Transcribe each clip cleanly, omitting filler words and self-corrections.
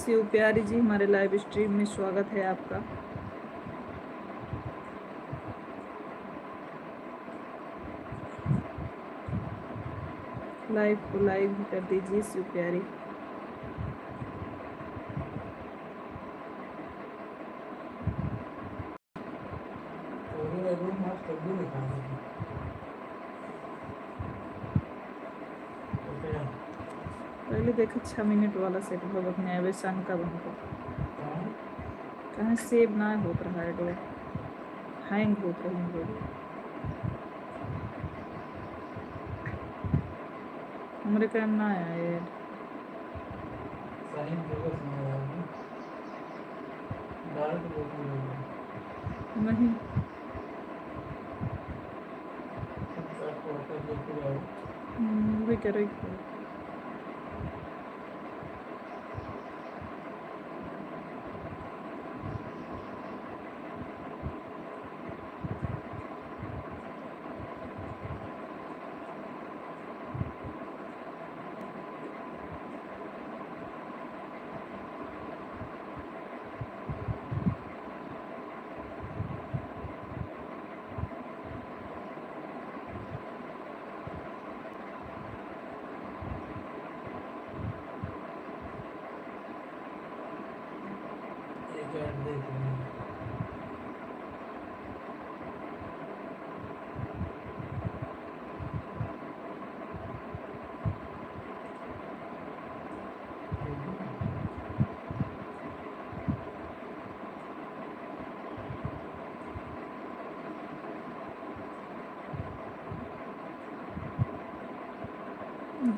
शिव प्यारी जी, हमारे live stream में स्वागत है आपका। लाइव को लाइव भी कर दीजिए शिव प्यारी। पहले देखो 6 मिनट वाला सेट भगत न्याय वे शंका बनकर कहाँ सेव ना होत रहा है, डो हैंग होत रही वीडियो। हमारे काम ना आया ये नहीं। वही कह रही थी।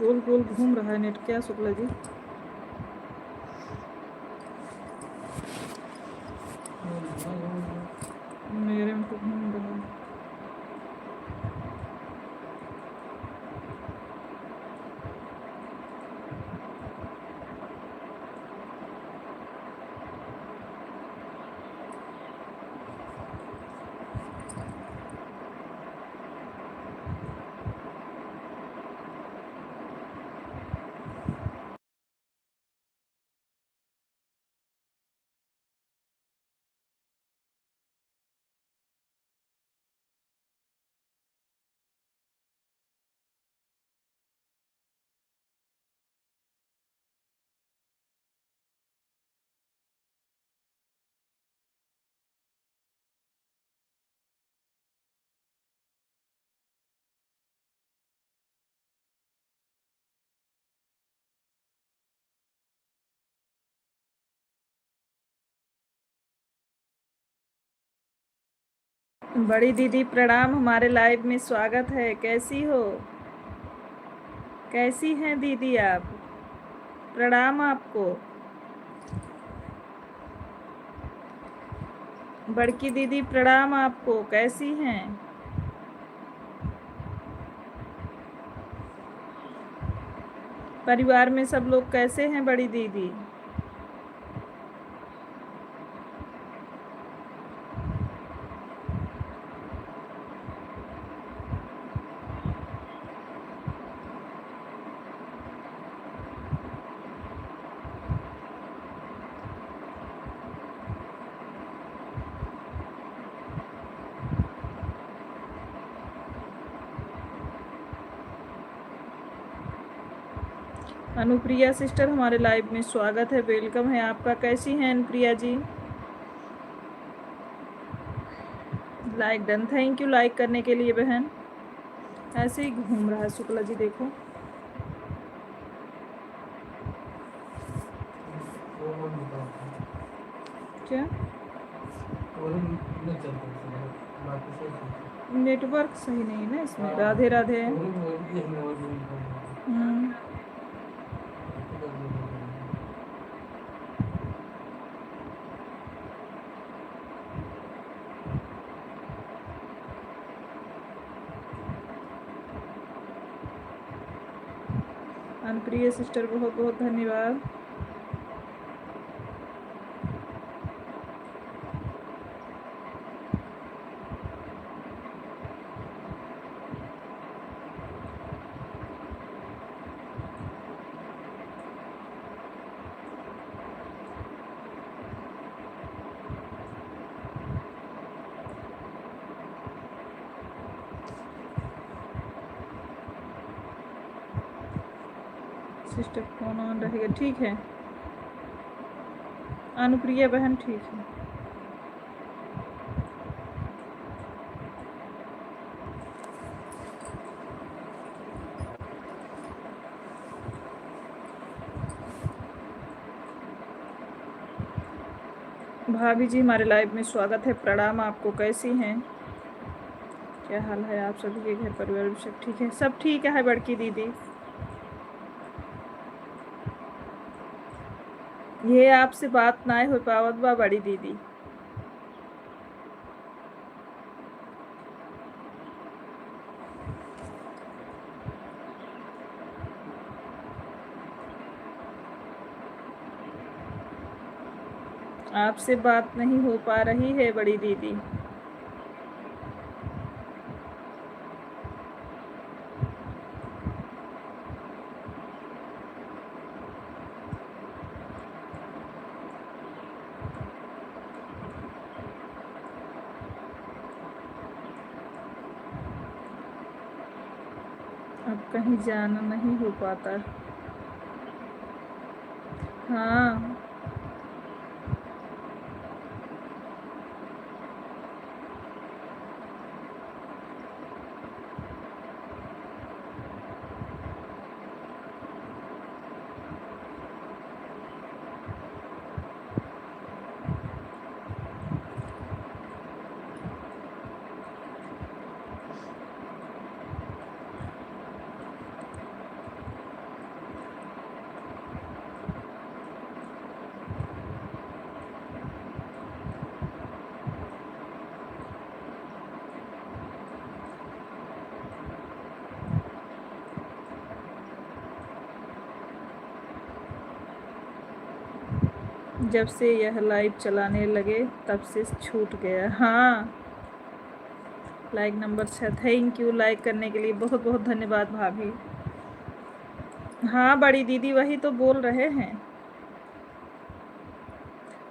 गोल गोल घूम रहा है नेट, क्या शुक्ला जी? मेरे में तो घूम रहा है। बड़ी दीदी प्रणाम, हमारे लाइव में स्वागत है। कैसी हो, कैसी हैं दीदी आप? प्रणाम आपको। बड़की दीदी प्रणाम आपको, कैसी हैं? परिवार में सब लोग कैसे हैं बड़ी दीदी? अनुप्रिया सिस्टर, हमारे लाइव में स्वागत है, वेलकम है आपका। कैसी हैं Anupriya ji? Like done, thank you like करने के लिए बहन। ऐसे ही घूम रहा है शुक्ला जी, देखो क्या नेटवर्क सही नहीं है ना इसमें। राधे राधे। अनुप्रिया सिस्टर बहुत बहुत धन्यवाद। सिस्टर फोन ऑन रहेगा, ठीक है। अनुप्रिया बहन ठीक है। भाभी जी हमारे लाइव में स्वागत है, प्रणाम आपको। कैसी हैं, क्या हाल है आप सभी के, घर परिवार भी सब ठीक है? सब ठीक है बड़की दीदी। ये आपसे बात ना हो पावत बा बड़ी दीदी। आपसे बात नहीं हो पा रही है बड़ी दीदी। अब कहीं जाना नहीं हो पाता। हाँ जब से यह लाइव चलाने लगे तब से छूट गया। हाँ like number 6, thank you like करने के लिए, बहुत बहुत धन्यवाद भाभी। हाँ बड़ी दीदी वही तो बोल रहे हैं।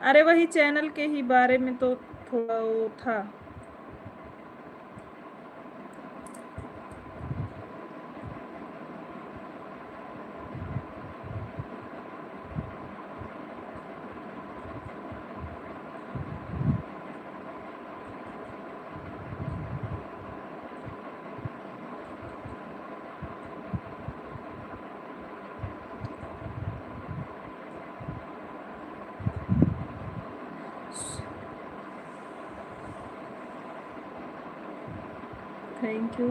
अरे वही चैनल के ही बारे में तो थोड़ा वो था। Thank you.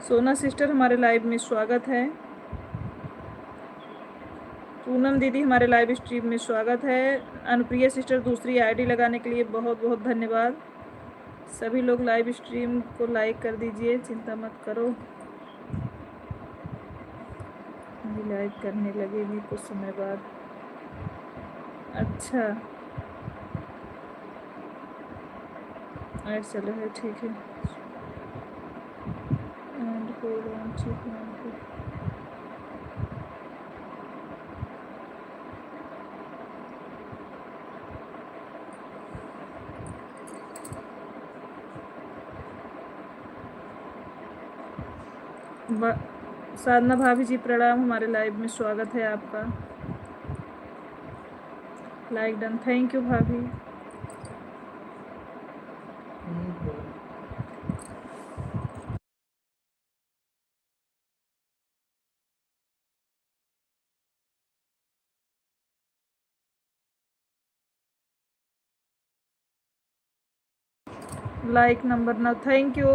सोना सिस्टर हमारे लाइव में स्वागत है। पूनम दीदी हमारे लाइव स्ट्रीम में स्वागत है। अनुप्रिया सिस्टर दूसरी आईडी लगाने के लिए बहुत बहुत धन्यवाद। सभी लोग लाइव स्ट्रीम को लाइक कर दीजिए, चिंता मत करो, अभी लाइव करने लगेगी कुछ समय बाद। अच्छा ऐड चलो है, ठीक है। And hold on check now. Sadhana भाभी जी प्रणाम, हमारे लाइव में स्वागत है आपका। लाइक डन, थैंक यू भाभी। Like number 9, thank you.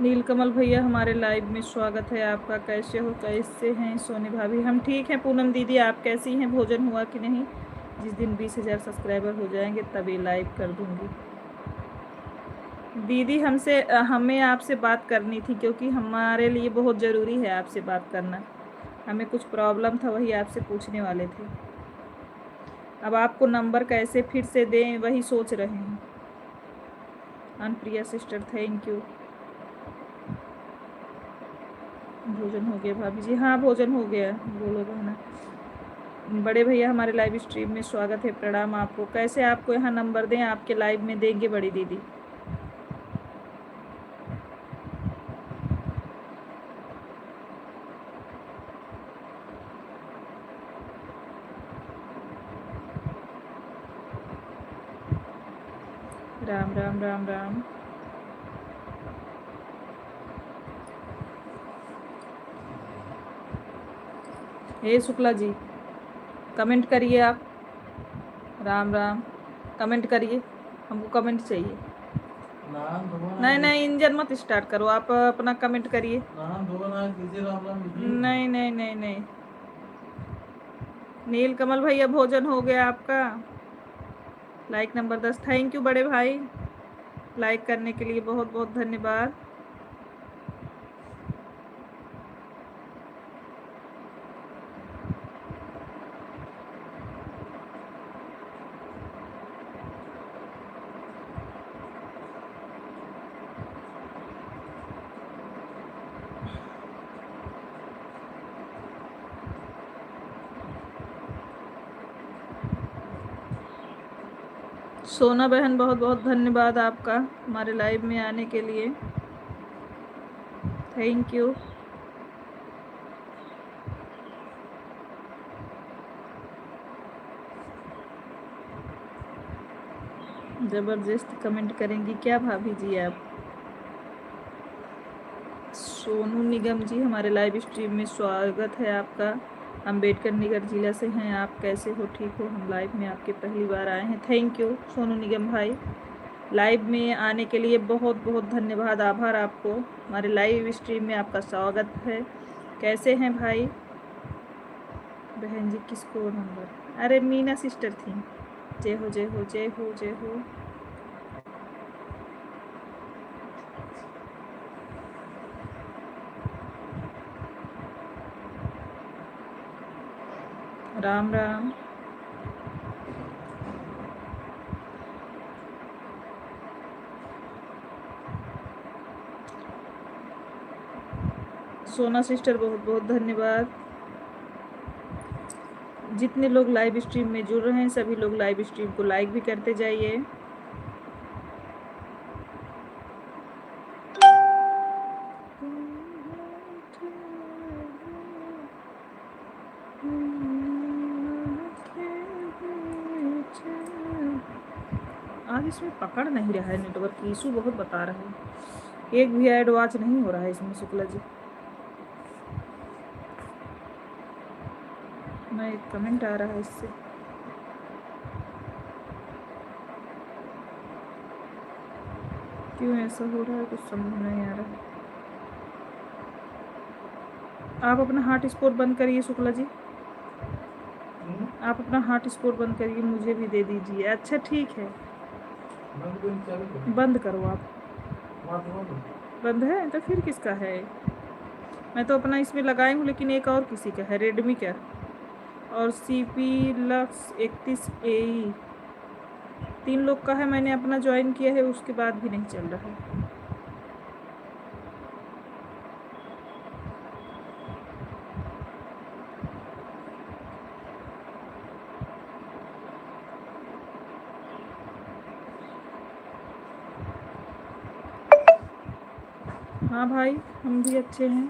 Neelkamal भैया हमारे लाइव में स्वागत है आपका। कैसे हो, कैसे हैं सोनी भाभी? हम ठीक हैं। पूनम दीदी आप कैसी हैं, भोजन हुआ कि नहीं? जिस दिन 20,000 सब्सक्राइबर हो जाएंगे तभी लाइव कर दूंगी। दीदी हमें आपसे बात करनी थी, क्योंकि हमारे लिए बहुत ज़रूरी है आपसे बात करना। हमें कुछ प्रॉब्लम था, वही आपसे पूछने वाले थे। अब आपको नंबर कैसे फिर से दें वही सोच रहे हैं। Anupriya sister thank you. भोजन हो गया भाभी जी? हाँ भोजन हो गया। बोलो बहना। बड़े भैया हमारे लाइव स्ट्रीम में स्वागत है, प्रणाम आपको। कैसे आपको यहाँ नंबर दें? आपके लाइव में देंगे बड़ी दीदी। राम राम राम राम। हे शुक्ला जी कमेंट करिए आप। राम राम। कमेंट करिए, हमको कमेंट चाहिए। नहीं नहीं इंजन मत स्टार्ट करो, आप अपना कमेंट करिए। नहीं नहीं नहीं नहीं। नील कमल भैया भोजन हो गया आपका? Like number 10। थैंक यू बड़े भाई, लाइक करने के लिए बहुत बहुत धन्यवाद। सोना बहन बहुत बहुत धन्यवाद आपका हमारे लाइव में आने के लिए, थैंक यू। ज़बरदस्त कमेंट करेंगी क्या भाभी जी आप? सोनू निगम जी हमारे लाइव स्ट्रीम में स्वागत है आपका। अम्बेडकर नगर जिला से हैं आप, कैसे हो? ठीक हो? हम लाइव में आपके पहली बार आए हैं। थैंक यू सोनू निगम भाई, लाइव में आने के लिए बहुत बहुत धन्यवाद, आभार आपको। हमारे लाइव स्ट्रीम में आपका स्वागत है। कैसे हैं भाई? बहन जी किसको नंबर? अरे मीना सिस्टर थी। जय हो जय हो जय हो जय हो। राम राम। सोना सिस्टर बहुत बहुत धन्यवाद। जितने लोग लाइव स्ट्रीम में जुड़ रहे हैं सभी लोग लाइव स्ट्रीम को लाइक भी करते जाइए। आज इसमें पकड़ नहीं रहा है, नेटवर्क इशू बहुत बता रहा है। एक भी ऐड वॉच नहीं हो रहा है इसमें शुक्ला जी। ना एक कमेंट आ रहा है इससे। क्यों ऐसा हो रहा है कुछ समझ नहीं आ रहा। आप अपना हॉटस्पॉट बंद करिए शुक्ला जी, आप अपना हॉटस्पॉट बंद करिए, मुझे भी दे दीजिए। अच्छा ठीक है, बंद करो आप। बंद है तो फिर किसका है? मैं तो अपना इसमें लगाई हूँ, लेकिन एक और किसी का है, रेडमी का और CP लक्स 31AE। 3 लोग का है। मैंने अपना ज्वाइन किया है, उसके बाद भी नहीं चल रहा है। हाँ भाई हम भी अच्छे हैं।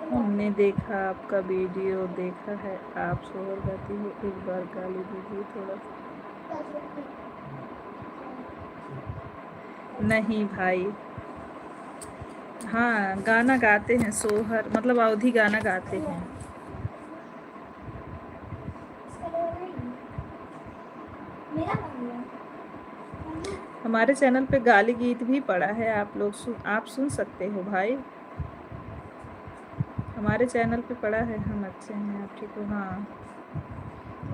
हमने देखा आपका वीडियो देखा है, आप शोर गाती हो, एक बार गाली दीजिए थोड़ा सा। नहीं भाई, हाँ गाना गाते हैं, सोहर मतलब अवधी गाना गाते हैं। हमारे चैनल पे गाली गीत भी पड़ा है, आप सुन सकते हो भाई, हमारे चैनल पे पड़ा है। हम अच्छे हैं, आप ठीक हो? हाँ,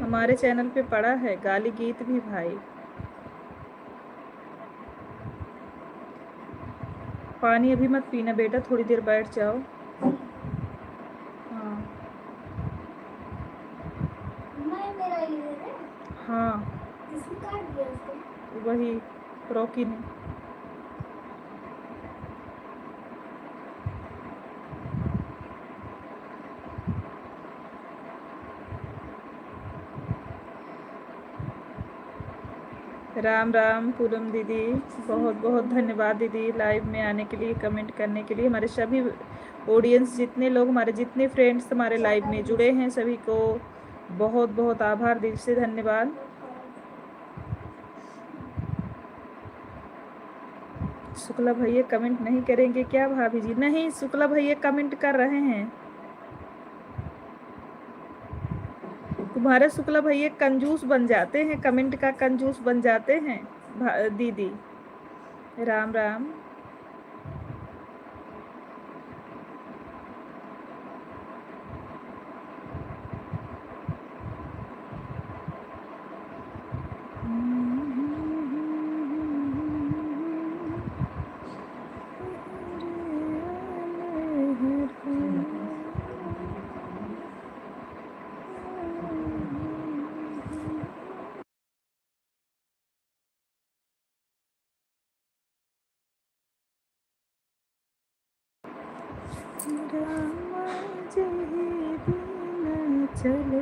हमारे चैनल पे पड़ा है गाली गीत भी भाई। पानी अभी मत पीना बेटा, थोड़ी देर बैठ जाओ। हाँ हाँ, वही रॉकी ने। राम राम पूनम दीदी, बहुत बहुत धन्यवाद दीदी लाइव में आने के लिए, कमेंट करने के लिए। हमारे सभी ऑडियंस, जितने लोग हमारे, जितने फ्रेंड्स हमारे लाइव में जुड़े हैं, सभी को बहुत बहुत आभार, दिल से धन्यवाद। शुक्ला भैया कमेंट नहीं करेंगे क्या भाभी जी? नहीं, शुक्ला भैया कमेंट कर रहे हैं। तुम्हारे शुक्ला भैया कंजूस बन जाते हैं, कमेंट का कंजूस बन जाते हैं दीदी। राम राम। चले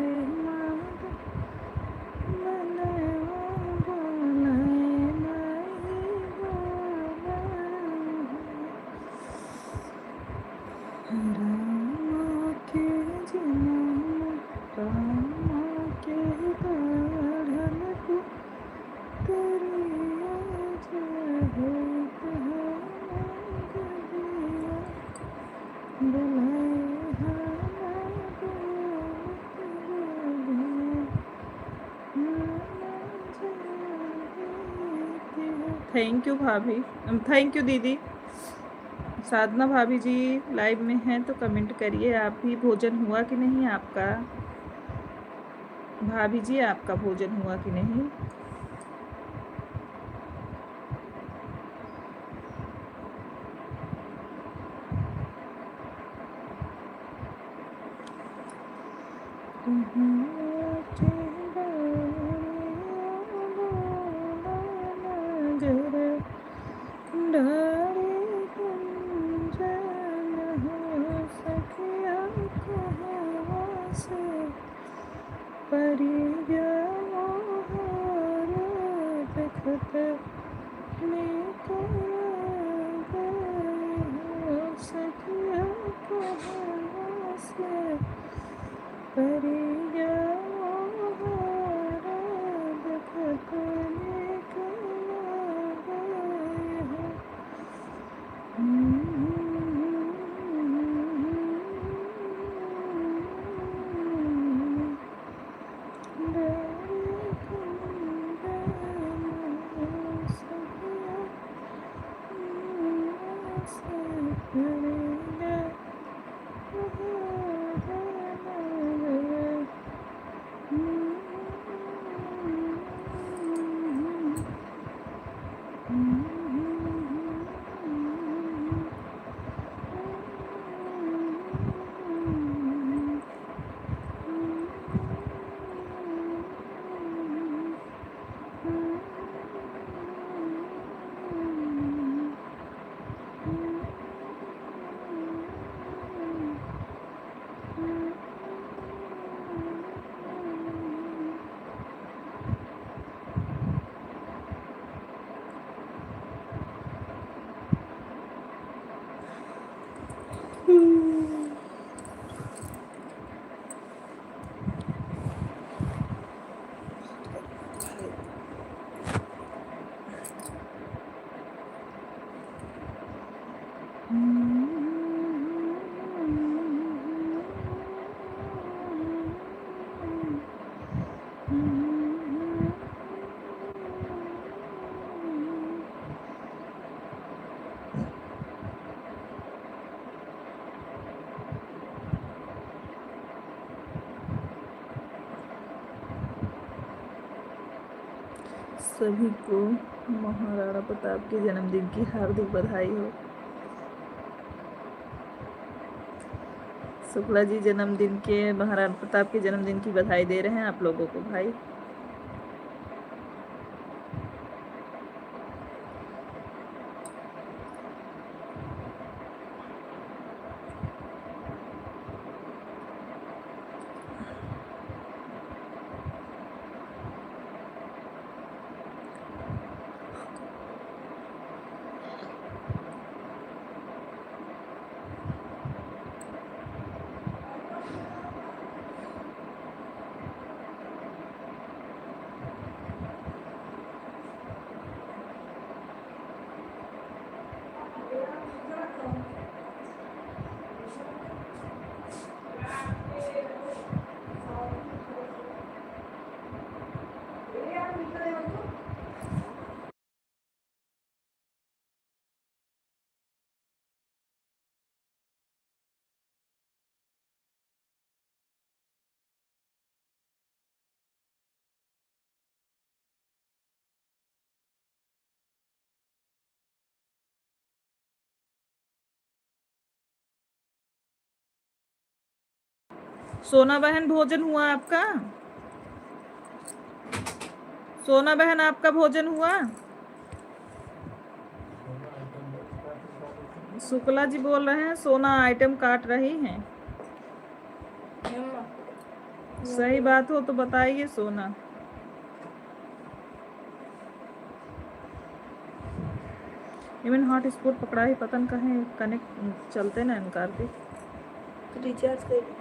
थैंक यू भाभी, थैंक यू दीदी। साधना भाभी जी लाइव में हैं तो कमेंट करिए, आप भी भोजन हुआ कि नहीं आपका? भाभी जी आपका भोजन हुआ कि नहीं? सभी को महाराणा प्रताप के जन्मदिन की हार्दिक बधाई हो। शुक्ला जी जन्मदिन के, महाराणा प्रताप के जन्मदिन की बधाई दे रहे हैं आप लोगों को भाई। सोना बहन भोजन हुआ आपका? सोना बहन आपका भोजन हुआ? शुक्ला जी बोल रहे हैं सोना आइटम काट रही हैं। सही बात हो तो बताइए सोना। इवन हॉटस्पॉट पकड़ा ही पतन कहें कनेक्ट चलते ना इनकार के रिचार्ज कर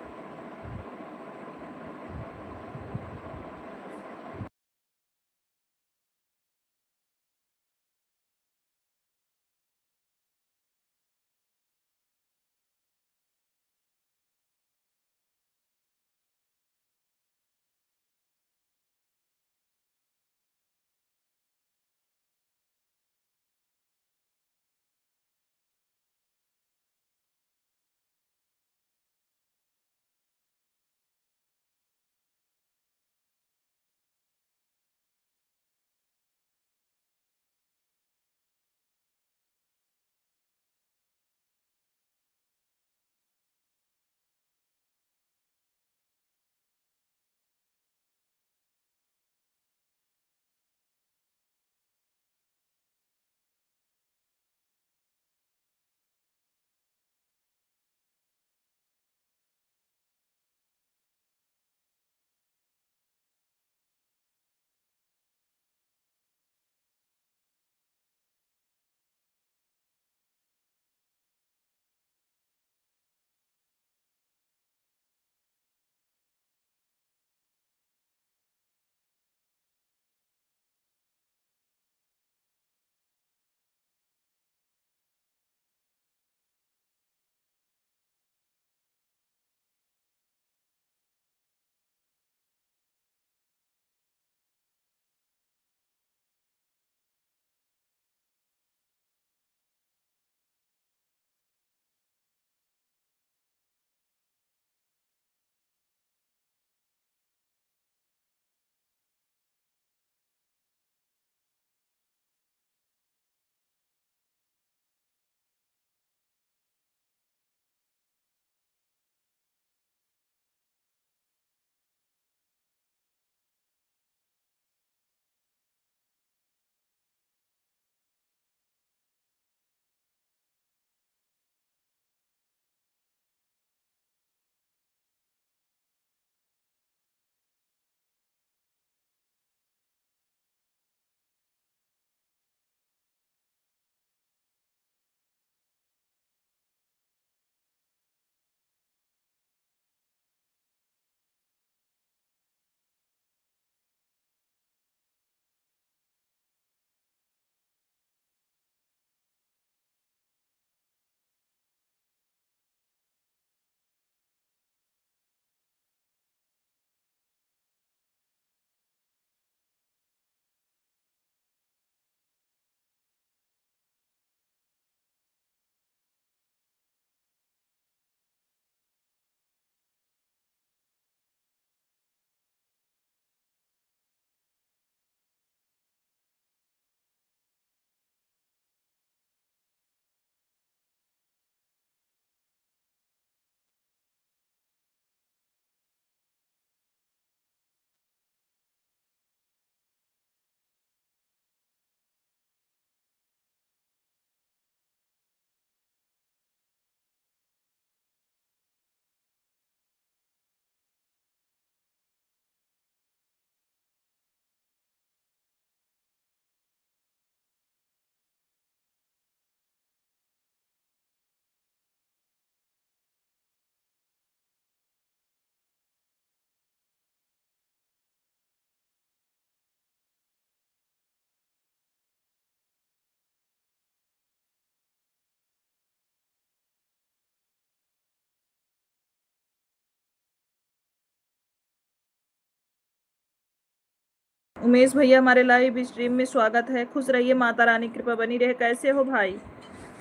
उमेश भैया हमारे लाइव स्ट्रीम में स्वागत है। खुश रहिए, माता रानी कृपा बनी रहे। कैसे हो भाई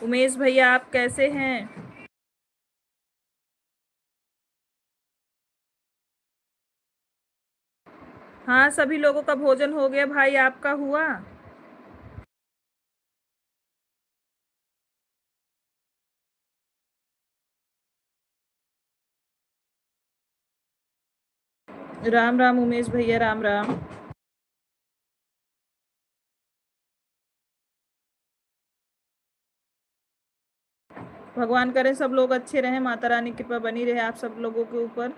उमेश भैया, आप कैसे हैं? हाँ, सभी लोगों का भोजन हो गया भाई, आपका हुआ? राम राम उमेश भैया, राम राम। भगवान करे सब लोग अच्छे रहें, माता रानी कृपा बनी रहे आप सब लोगों के ऊपर।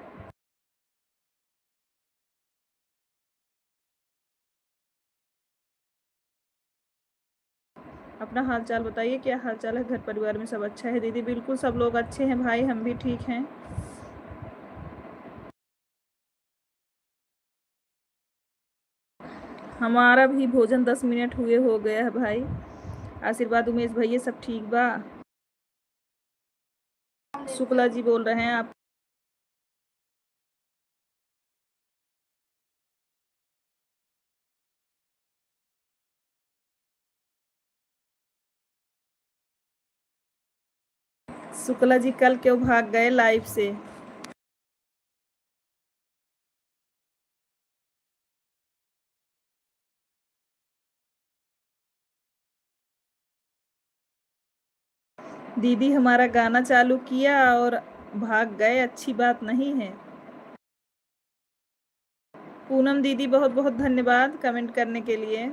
अपना हाल चाल बताइए, क्या हाल चाल है? घर परिवार में सब अच्छा है? दीदी बिल्कुल सब लोग अच्छे हैं भाई, हम भी ठीक हैं। हमारा भी भोजन 10 मिनट हुए हो गया है भाई। आशीर्वाद उमेश भैया, सब ठीक बा? शुक्ला जी बोल रहे हैं आप? शुक्ला जी कल क्यों भाग गए लाइव से? दीदी हमारा गाना चालू किया और भाग गए, अच्छी बात नहीं है। पूनम दीदी बहुत बहुत धन्यवाद कमेंट करने के लिए।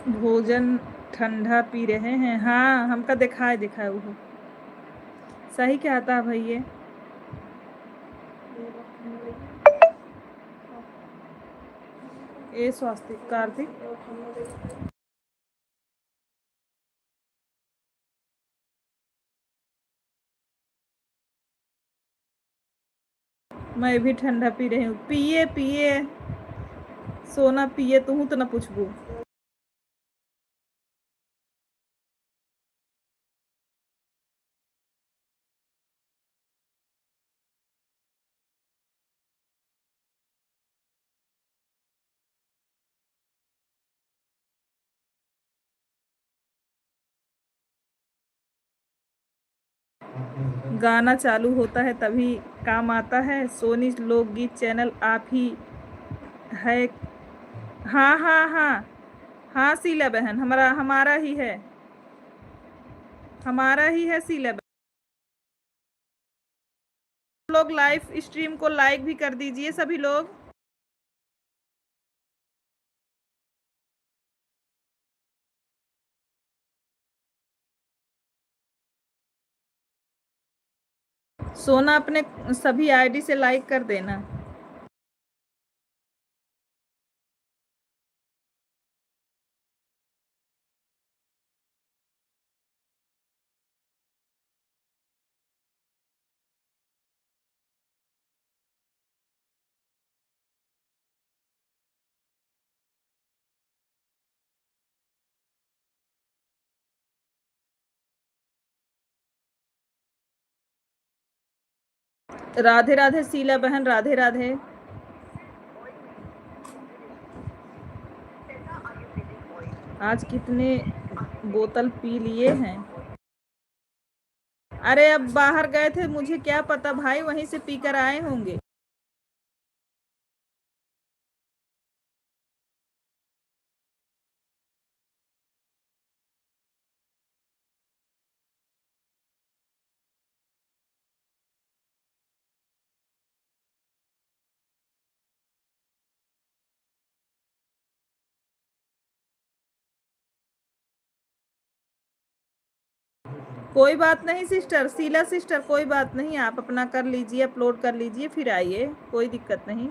भोजन ठंडा पी रहे हैं। हाँ, हमका दिखाए दिखाए वो सही क्या था भैया। ए स्वास्तिक कार्तिक, मैं भी ठंडा पी रही हूँ। पिए पिए सोना पिए, तू तो ना पूछबू। गाना चालू होता है तभी काम आता है। सोनी लोकगीत चैनल आप ही है? हाँ हाँ हाँ। हाँ शीला बहन, हमारा हमारा ही है, हमारा ही है शीला बहन। लोग लाइव स्ट्रीम को लाइक भी कर दीजिए सभी लोग। सोना अपने सभी आईडी से लाइक कर देना। राधे राधे शीला बहन, राधे राधे। आज कितने बोतल पी लिए हैं? अरे अब बाहर गए थे, मुझे क्या पता भाई, वहीं से पीकर आए होंगे। कोई बात नहीं सिस्टर, शीला सिस्टर, कोई बात नहीं, आप अपना कर लीजिए, अपलोड कर लीजिए, फिर आइए, कोई दिक्कत नहीं।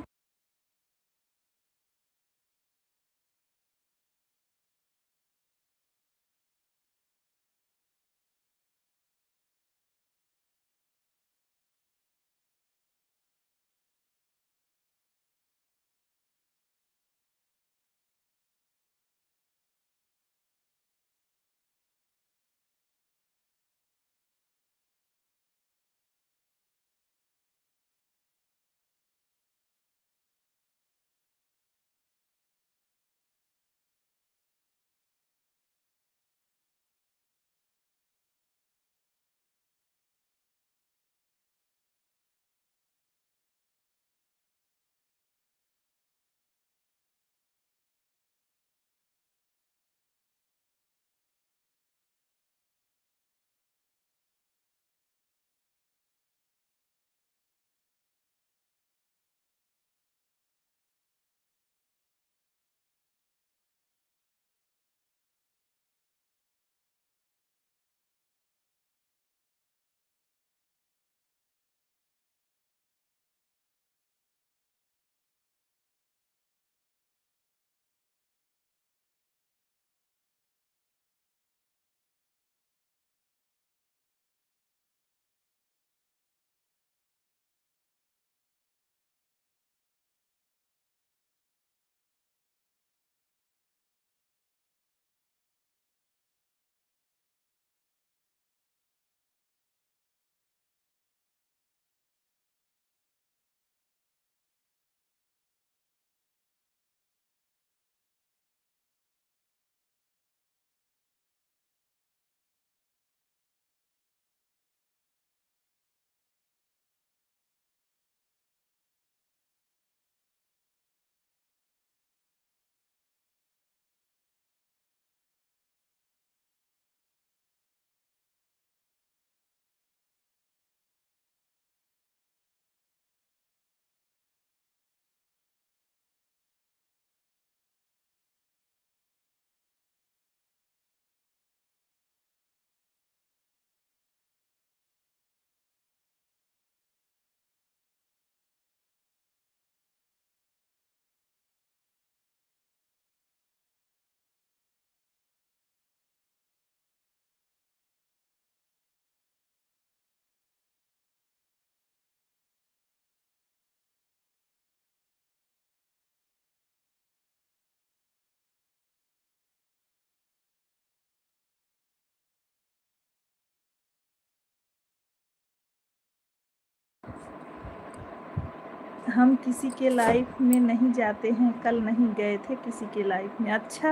हम किसी के लाइफ में नहीं जाते हैं, कल नहीं गए थे किसी के लाइफ में। अच्छा,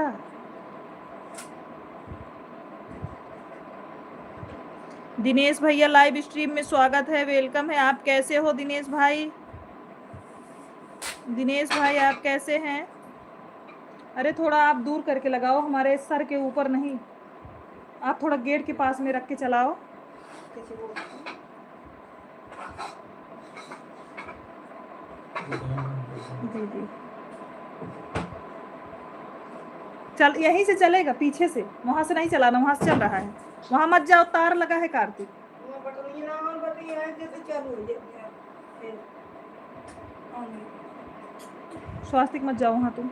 दिनेश भैया लाइव स्ट्रीम में स्वागत है, वेलकम है। आप कैसे हो दिनेश भाई? दिनेश भाई आप कैसे हैं? अरे थोड़ा आप दूर करके लगाओ, हमारे सर के ऊपर नहीं, आप थोड़ा गेट के पास में रख के चलाओ। दीदी चल, यहीं से चलेगा, पीछे से, वहां से नहीं चलाना, वहां से चल रहा है, वहां मत जाओ, तार लगा है कार्तिक। स्वास्तिक मत जाओ वहां तुम।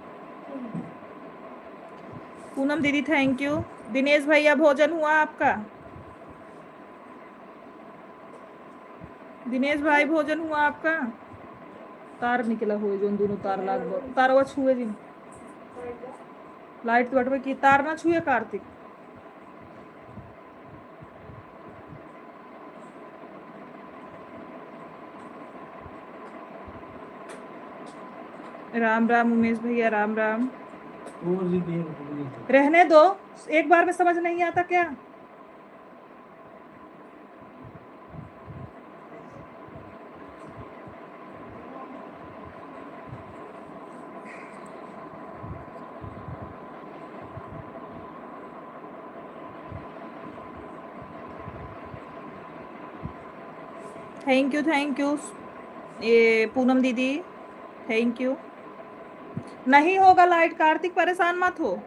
पूनम दीदी थैंक यू। दिनेश भैया भोजन हुआ आपका? दिनेश भाई भोजन हुआ आपका? तार निकला हुए जो दोनों तार लाग तार वो छुए जिन लाइट बटवे की तार ना छुए कार्तिक। राम राम उमेश भैया, राम राम। रहने दो, एक बार में समझ नहीं आता क्या? थैंक यू ये पूनम दीदी, थैंक यू। नहीं होगा लाइट कार्तिक, परेशान मत हो,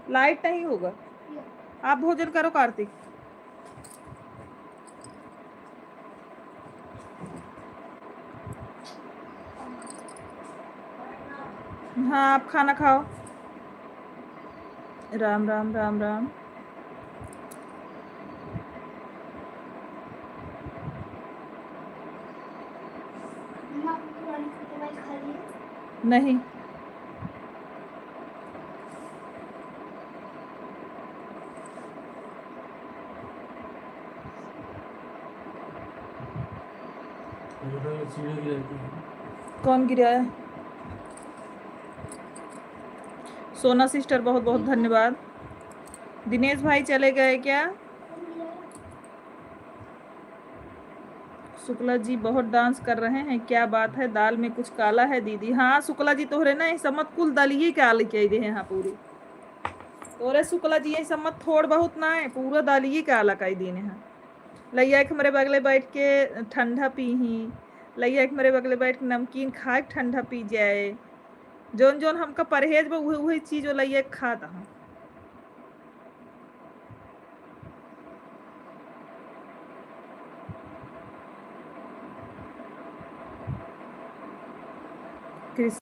लाइट नहीं होगा। आप भोजन करो कार्तिक। हाँ आप खाना खाओ। राम राम राम राम। नहीं कौन गिराया? सोना सिस्टर बहुत बहुत धन्यवाद। दिनेश भाई चले गए क्या? शुक्ला जी बहुत डांस कर रहे हैं, क्या बात है, दाल में कुछ काला है दीदी। हाँ शुक्ला जी तोहरे ना समत कुल दलिए काल कह दे हैं पूरी। तोरे शुक्ला जी ये समत थोड़ बहुत ना है, पूरा दालिए काला कह दीने हैं। लैया एक हमारे बगले बैठ के ठंडा पी ही, लैया एक मेरे बगले बैठ के नमकीन खा के ठंडा पी जाए। जोन जोन हमका परहेज बा वही वही चीज लैया खा दहा। कृष्ण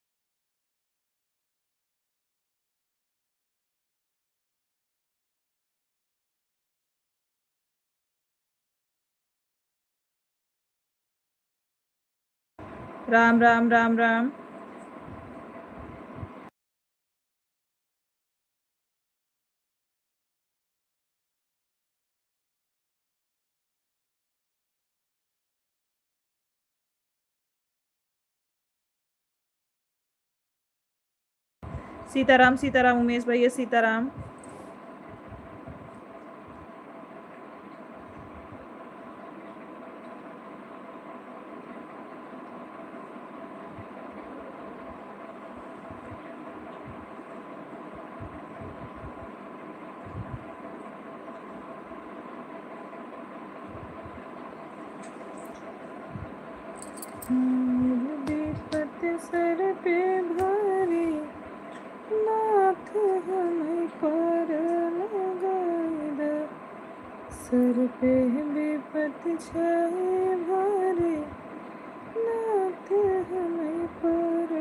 राम राम राम राम। सीताराम सीताराम उमेश भैया सीताराम। विपत सर पे भारी, नाथ हमें पर लगाए, सर पे विपत छाए भारी, नाथ हमें पर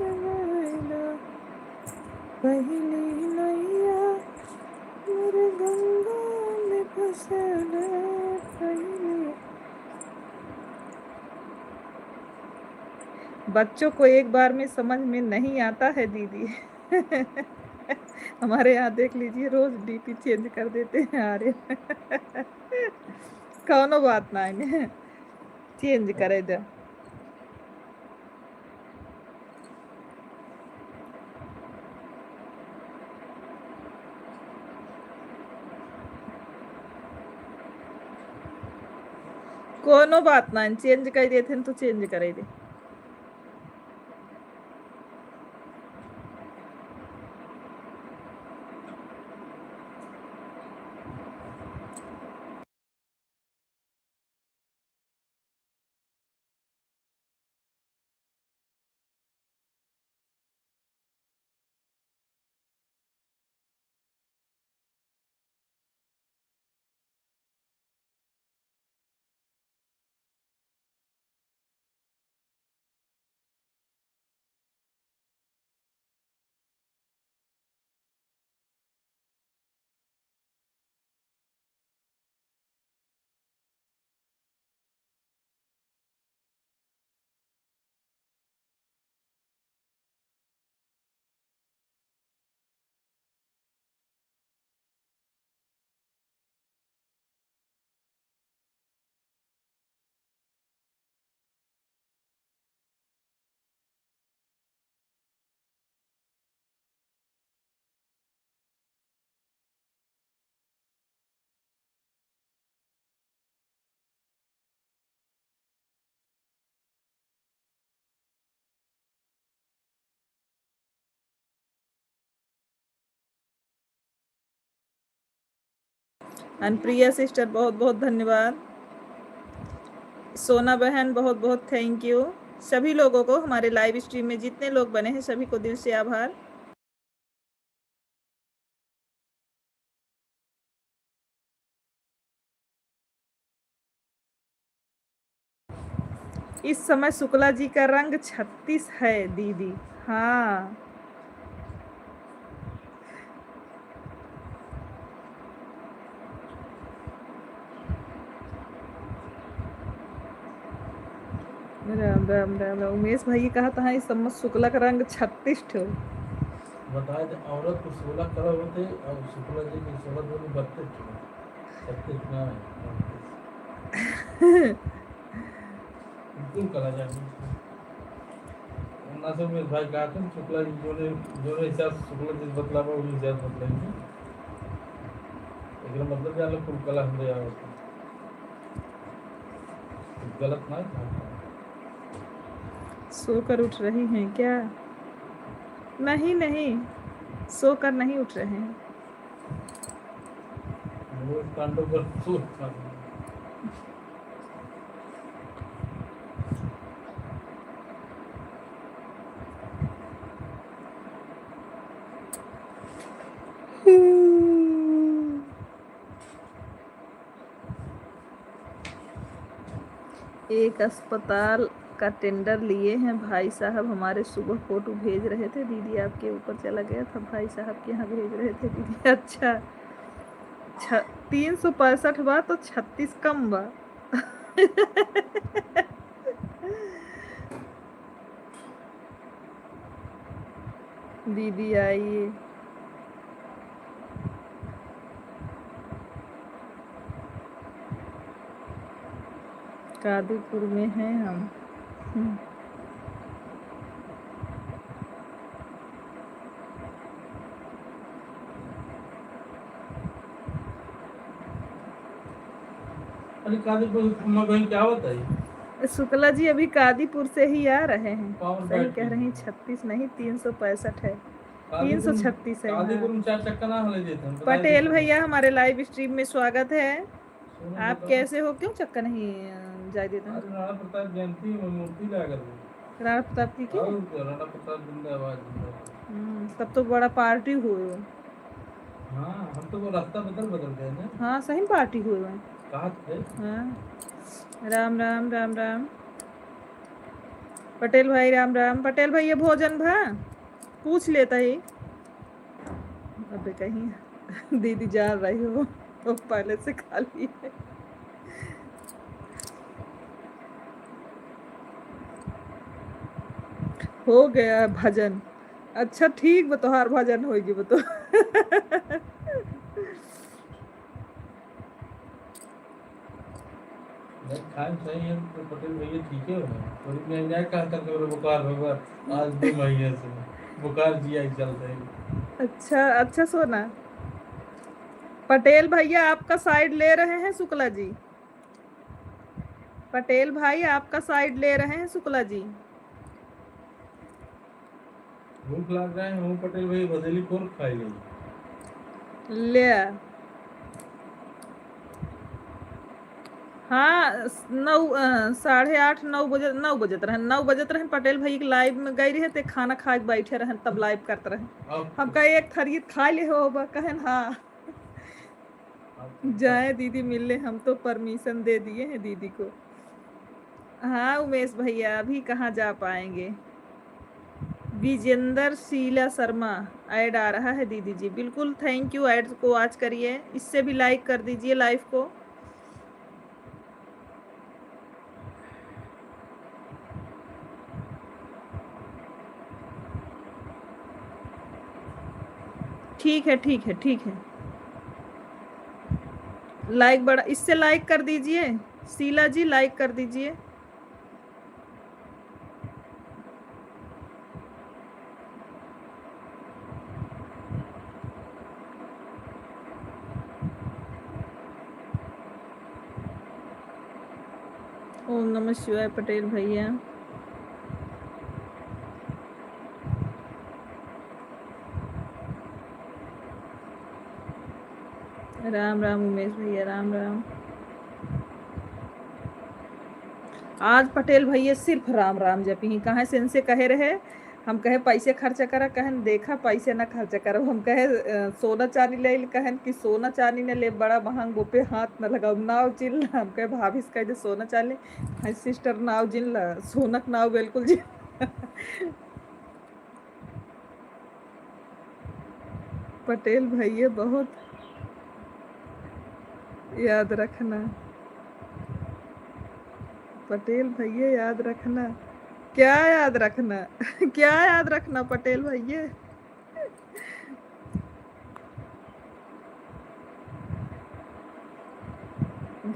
लगाए। पहली नैया मोर गंगा में फसल पहली। बच्चों को एक बार में समझ में नहीं आता है दीदी। हमारे यहाँ देख लीजिए रोज डीपी चेंज कर देते हैं। अरे कौनो बात ना है, चेंज करे दे। कोनो बात ना, चेंज कर देते हैं तो चेंज करे दे। प्रिया सिस्टर बहुत बहुत धन्यवाद। सोना बहन बहुत बहुत थैंक यू। सभी लोगों को, हमारे लाइव स्ट्रीम में जितने लोग बने हैं सभी को दिल से आभार। इस समय शुक्ला जी का रंग 36 है दीदी। हाँ राम राम राम राम। उमेश भाई कहा था इस सम्मत शुक्ला का रंग 36 ठो। बताए थे औरत को 16 कलर होते और शुक्ला जी की 16 दोनों 32 थे 36 ना 32 बिल्कुल कला जाए ना सब में भाई काटन शुक्ला जी जो ने हिसाब से शुक्ला जी बदला वो हिसाब बदलेंगे लेकिन मतलब यार कुल कला हम दे आवत गलत ना था सोकर उठ रही हैं क्या? नहीं नहीं, सोकर नहीं उठ रहे हैं। वो कांडो पर सोच था एक अस्पताल का टेंडर लिए हैं भाई साहब हमारे। सुबह फोटो भेज रहे थे, दीदी आपके ऊपर चला गया था, भाई साहब के यहाँ भेज रहे थे दीदी। अच्छा 365 बा तो 36 कम बा। दीदी आइए। कादीपुर में हैं हम। अरे कादीपुर में क्या होता है शुक्ला जी अभी कादीपुर से ही आ रहे हैं। पावर सही बैठ कह रही हैं, 36 नहीं 365 है। कादीपुर 336 है। कादीपुर हाँ में 4 चक्का ना ले देते हैं पटेल भैया हमारे लाइव स्ट्रीम में स्वागत है। सोनू आप बताओ कैसे हो? क्यों चक्का नहीं जाए देते हैं? अरे राणा प्रताप जयंती में मूर्ति लगा कर राणा प्रताप की और राणा प्रताप जिंदाबाद जिंदाबाद तब तो बड़ा पार्टी हुए। हाँ हम तो वो रास्ता बदल बदल गए ना हाँ सही पार्टी हुए हैं। कहा थे हाँ राम राम राम राम। पटेल भाई राम राम। पटेल भाई ये भोजन भा पूछ लेता ही। अबे कहीं दीदी जा रही हो तो पहले से खा लिए। हो गया भजन। अच्छा ठीक बतोहार भजन होगी वो तो। खान सही है तो पटेल भैया ठीक है थोड़ी मैं न्याय कहा था कि बुखार होगा आज 2 महीने से बुखार जिया ही चल रही अच्छा अच्छा सोना। पटेल भैया आपका साइड ले रहे हैं शुक्ला जी। पटेल भाई आपका साइड ले रहे हैं शुक्ला जी। भूख लग रहा है हूँ पटेल भाई बदली खोर खाई गई ले हाँ 9:30 9 बजे 9 बजत रहे पटेल भाई लाइव में गई रहे थे खाना खा के बैठे रहे तब लाइव करते रहे। हम कहे एक थरियत खा ले हो कहन हाँ जाए दीदी मिलने। हम तो परमिशन दे दिए हैं दीदी को। हाँ उमेश भैया अभी कहाँ जा पाएंगे। विजेंद्र शीला शर्मा ऐड आ रहा है दीदी जी। बिल्कुल थैंक यू। ऐड को वॉच करिए, इससे भी लाइक कर दीजिए लाइव को। ठीक है ठीक है ठीक है। लाइक बड़ा इससे लाइक कर दीजिए। शीला जी लाइक कर दीजिए। ओम नमः शिवाय पटेल भैया। राम राम उमेश भैया राम राम। आज पटेल भैया सिर्फ राम राम जपी कहाँ से इनसे कहे रहे। हम कहे पैसे खर्च करा कहन देखा पैसे ना खर्च करो। हम कहे सोना चांदी ले कहन कि सोना चांदी ने ले बड़ा महंग वो पे हाथ न लगाओ नाव चिल। हम कहे भाभी से कहे सोना चांदी हाय सिस्टर नाव जिन ला सोनक नाव बिल्कुल जी। पटेल भैया बहुत याद रखना। पटेल भैया याद रखना। क्या याद रखना? क्या याद रखना पटेल भैया?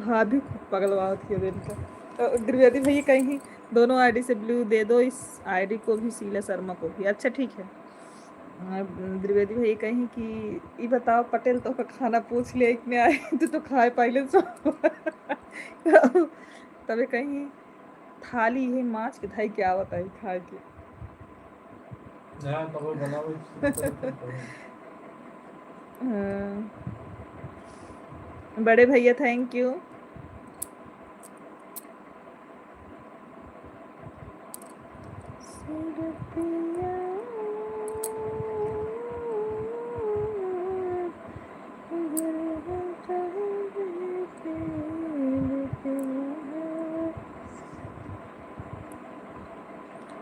भाभी खूब पगलवा थी अब इनका। द्विवेदी भैया कहीं दोनों आईडी से ब्लू दे दो, इस आईडी को भी, शीला शर्मा को भी। अच्छा ठीक है। द्विवेदी भैया कहीं कि ये बताओ पटेल तो का खाना पूछ लिया इतने आए तो खाए पहले सो तबे कहीं थाली है माछ के धाई क्या बताई खाए के। हाँ तो वो बनावे हाँ। बड़े भैया थैंक यू।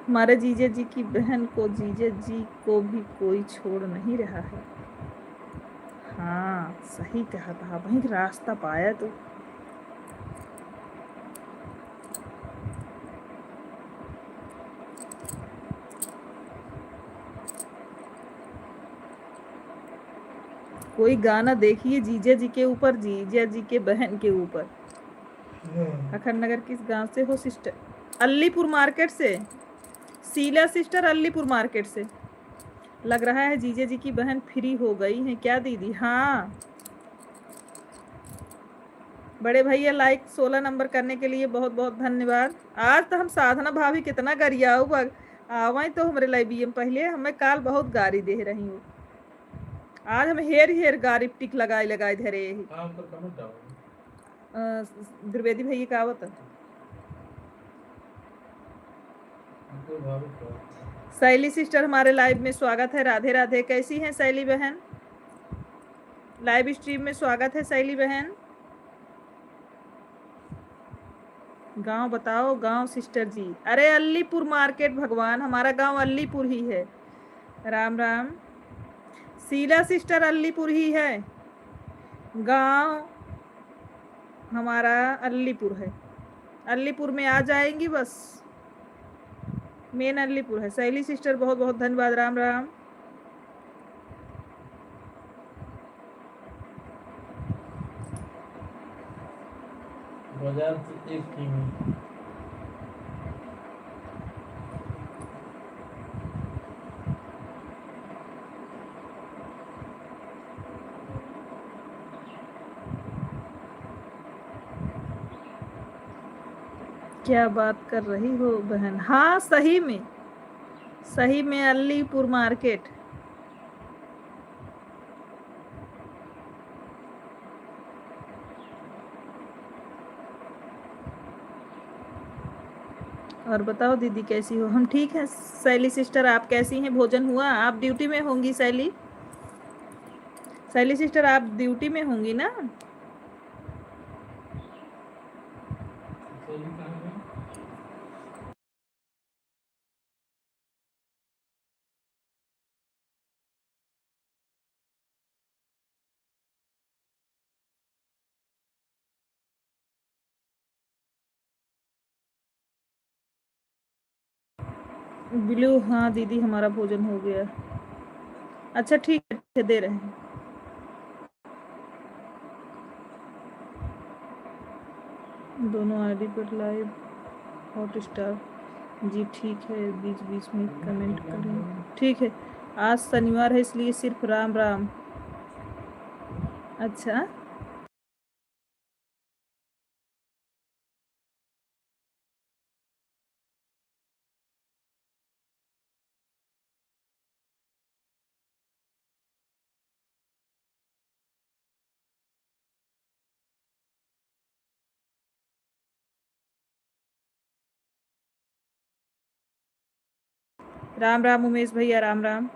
हमारे जीजे जी की बहन को जीजे जी को भी कोई छोड़ नहीं रहा है। हाँ सही कहा था, वहीं रास्ता पाया तो। कोई गाना देखिए जीजे जी के ऊपर, जीजे जी के बहन के ऊपर। अखंड नगर किस गांव से हो सिस्टर? अलीपुर मार्केट से। शीला सिस्टर अलीपुर मार्केट से। लग रहा है जीजे जी की बहन फ्री हो गई है क्या दीदी? हाँ। बड़े भैया लाइक 16 नंबर करने के लिए बहुत बहुत धन्यवाद। आज तो हम साधना भाभी कितना गरियाऊ आवाई तो हमारे लाइबियम पहले हमें काल बहुत गारी दे रही हूँ। आज हम हेर हेर गारी टिक लगाए लगाए धरे ही। द्विवेदी भैया का आवत शैली सिस्टर हमारे लाइव में स्वागत है। राधे राधे। कैसी हैं शैली बहन? लाइव स्ट्रीम में स्वागत है शैली बहन। गांव बताओ गांव सिस्टर जी। अरे अलीपुर मार्केट भगवान, हमारा गांव अलीपुर ही है। राम राम। शीला सिस्टर अलीपुर ही है गांव हमारा, अलीपुर है। अलीपुर में आ जाएंगी बस, मेन अलीपुर है। शैली सिस्टर बहुत बहुत धन्यवाद। राम राम। बाजार से 1 किमी। क्या बात कर रही हो बहन? हाँ सही में, सही में अलीपुर मार्केट। और बताओ दीदी कैसी हो? हम ठीक हैं शैली सिस्टर, आप कैसी हैं? भोजन हुआ? आप ड्यूटी में होंगी शैली? शैली सिस्टर आप ड्यूटी में होंगी ना? ब्लू, हाँ दीदी हमारा भोजन हो गया। अच्छा ठीक है, दे रहे हैं। दोनों आईडी पर लाइव हॉट स्टार जी। ठीक है, बीच बीच में कमेंट करें। ठीक है, आज शनिवार है इसलिए सिर्फ राम राम। अच्छा राम राम उमेश भैया, राम राम।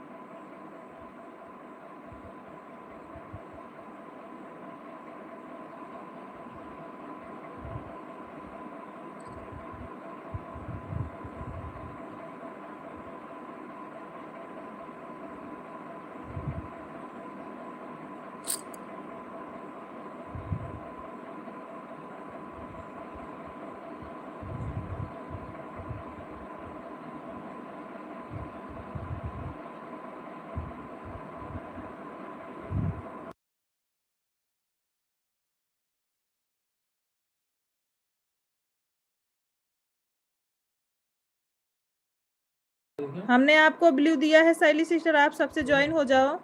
क्या? हमने आपको ब्लू दिया है शैली सिस्टर, आप सबसे ज्वाइन हो जाओ।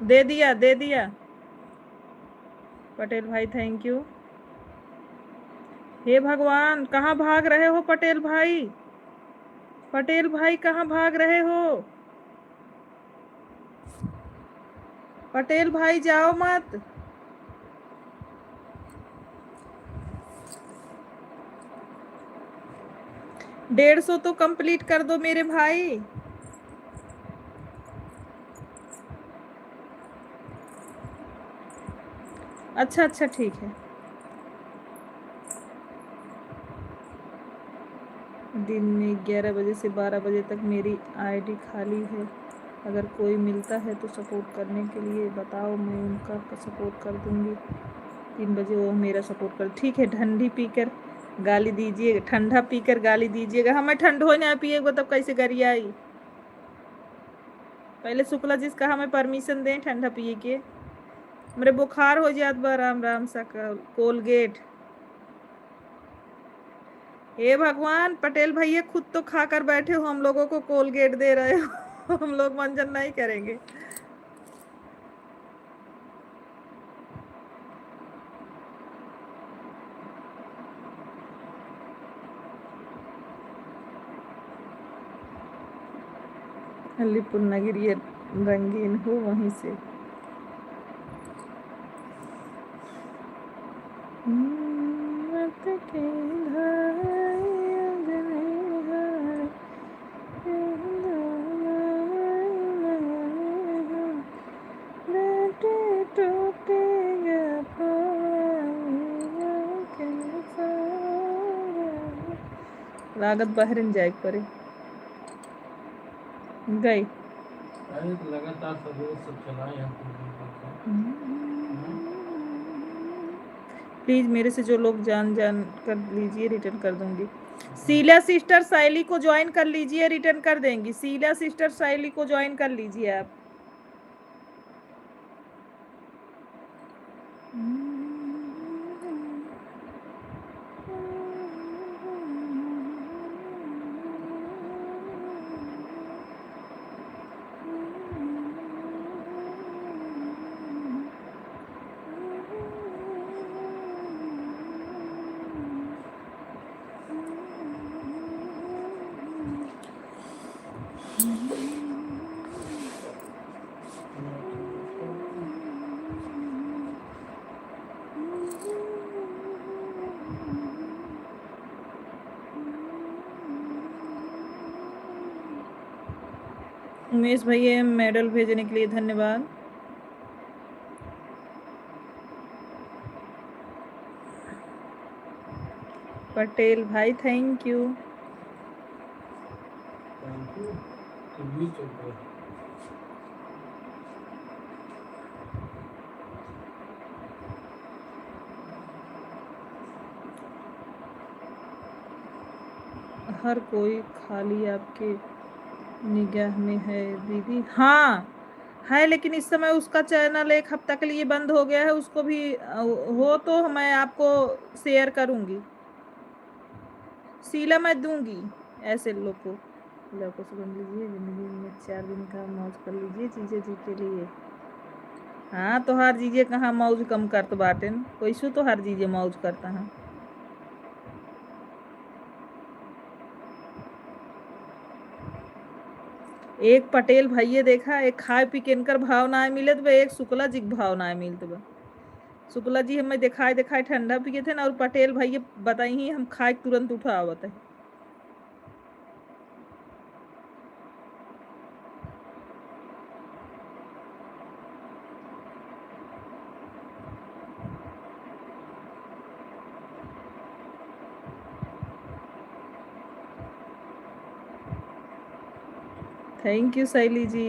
दे दिया, दे दिया पटेल भाई, थैंक यू। हे भगवान, कहाँ भाग रहे हो पटेल भाई? पटेल भाई कहाँ भाग रहे हो? पटेल भाई जाओ मत। डेढ़ 150 तो कंप्लीट कर दो मेरे भाई। अच्छा अच्छा ठीक है। दिन में 11 बजे से 12 बजे तक मेरी आईडी खाली है, अगर कोई मिलता है तो सपोर्ट करने के लिए बताओ, मैं उनका सपोर्ट कर दूंगी। 3 बजे वो मेरा सपोर्ट कर। ठीक है, ठंडी पीकर गाली दीजिएगा, ठंडा पीकर गाली दीजिएगा। हमें ठंड हो ना पिएगा तब कैसे गरिया आई? पहले शुक्ला जी कहा हमें परमिशन दें ठंडा पिए के। मेरे बुखार हो जात बा राम राम सा कोलगेट। हे भगवान, पटेल भैया खुद तो खाकर बैठे हो, हम लोगों को कोलगेट दे रहे हो। हम लोग मंजन नहीं करेंगे। अलीपुर नगरी रंगीन हो वहीं से। लागत बहरीन जाए परे गई। अरे तो लगातार सब रोज सब चलाए हैं कुछ दिन तक। प्लीज मेरे से जो लोग जान कर लीजिए, रिटर्न कर दूंगी। शीला सिस्टर साइली को ज्वाइन कर लीजिए, रिटर्न कर देंगी। शीला सिस्टर साइली को ज्वाइन कर लीजिए आप। उमेश भैया मेडल भेजने के लिए धन्यवाद। पटेल भाई थैंक यू। Thank you. तो भी चल रहा है। हर कोई खाली आपके निगाह में है दीदी। हाँ है, लेकिन इस समय उसका चैनल 1 हफ्ता के लिए बंद हो गया है। उसको भी हो तो मैं आपको शेयर करूंगी। शीला मैं दूंगी ऐसे लोग को। शीला को सुन लीजिए, जिंदगी में 4 दिन का मौज कर लीजिए जीजे जी के लिए। हाँ तो हर जीजे कहाँ मौज कम करत बाटेन, कोई शू तो हर जीजे मौज करता है। एक पटेल भैया देखा, एक खाए पी के इनकर भाव ना मिलत बा, एक शुक्ला जी के भाव ना मिलत बा। शुक्ला जी हमें दिखाए दिखाए ठंडा पिए थे ना, और पटेल भैया बताई ही हम खाए तुरंत उठा आवत है। थैंक यू शैली जी।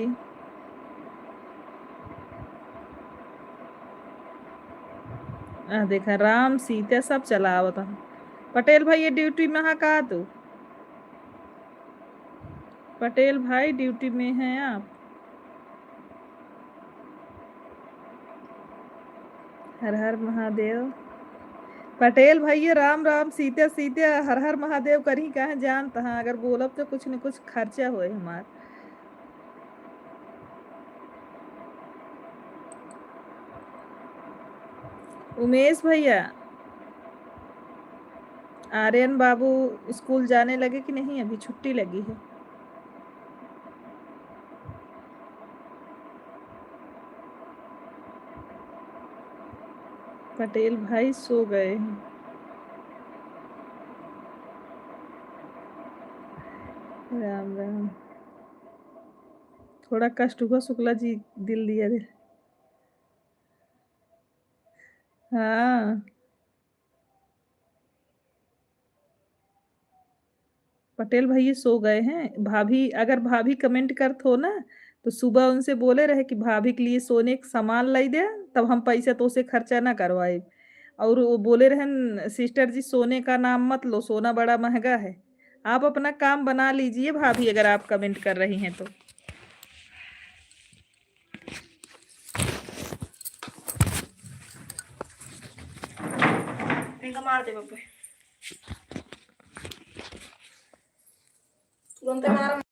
देखा राम सीता सब चला आवत हन। पटेल भाई ये ड्यूटी में हाँ कहा तू? पटेल भाई ड्यूटी में हैं आप? हर हर महादेव। पटेल भाई ये राम राम सीते सीते हर हर महादेव करी कहाँ जान तहाँ अगर बोलब तो कुछ न कुछ खर्चा होए हमार। उमेश भैया, आर्यन बाबू स्कूल जाने लगे कि नहीं? अभी छुट्टी लगी है। पटेल भाई सो गए हैं। राम राम। थोड़ा कष्ट हुआ शुक्ला जी, दिल दिया दिल। हाँ पटेल भैया सो गए हैं। भाभी अगर भाभी कमेंट करत हो ना तो सुबह उनसे बोले रहे कि भाभी के लिए सोने के सामान लाई दे, तब हम पैसा तो उसे खर्चा ना करवाए। और वो बोले रहे सिस्टर जी सोने का नाम मत लो, सोना बड़ा महंगा है। आप अपना काम बना लीजिए भाभी, अगर आप कमेंट कर रही हैं तो। इनका मार दे बाबू, तुरंत मार।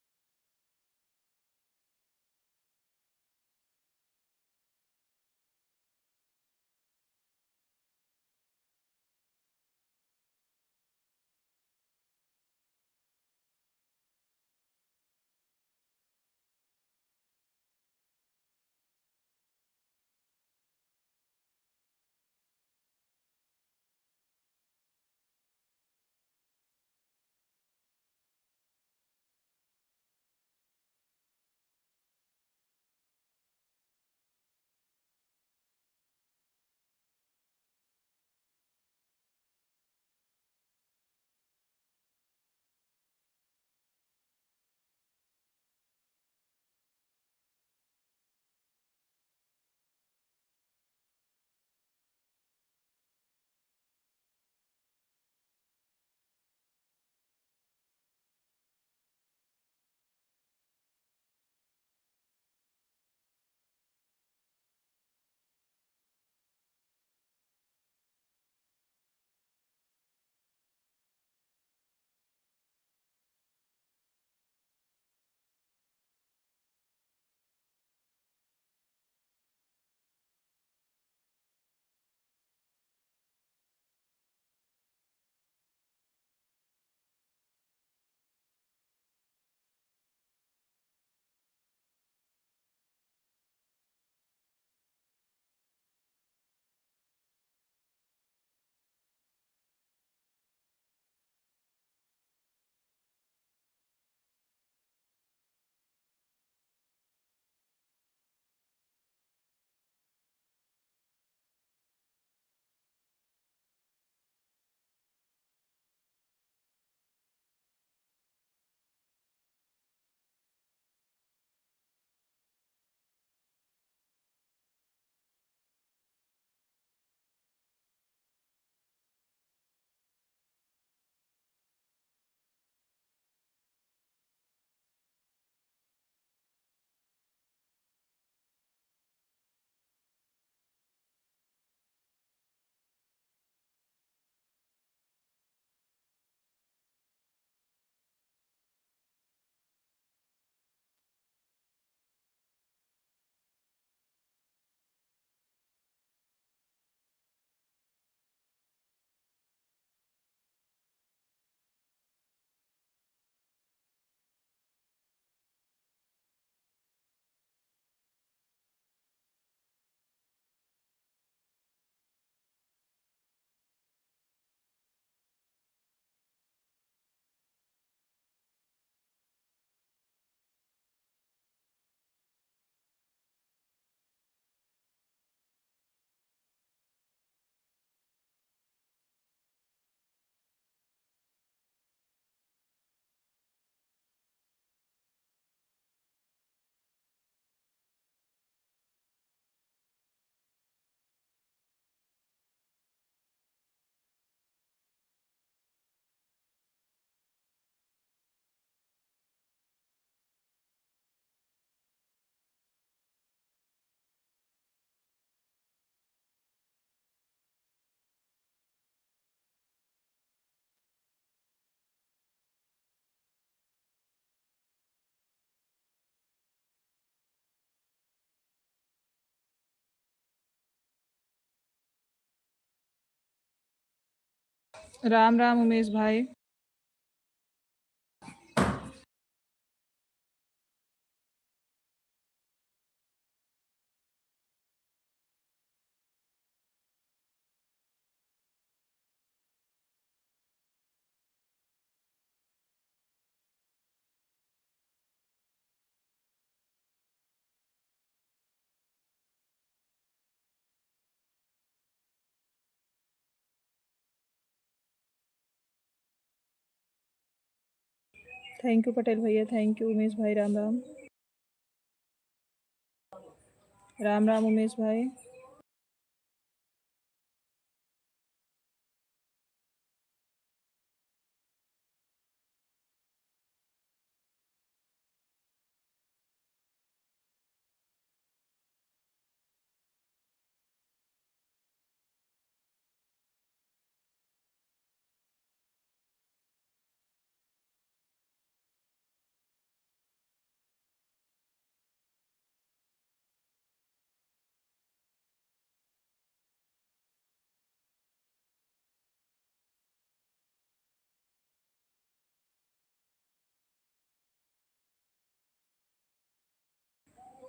राम राम उमेश भाई। थैंक यू पटेल भैया, थैंक यू उमेश भाई। राम राम। राम राम उमेश भाई।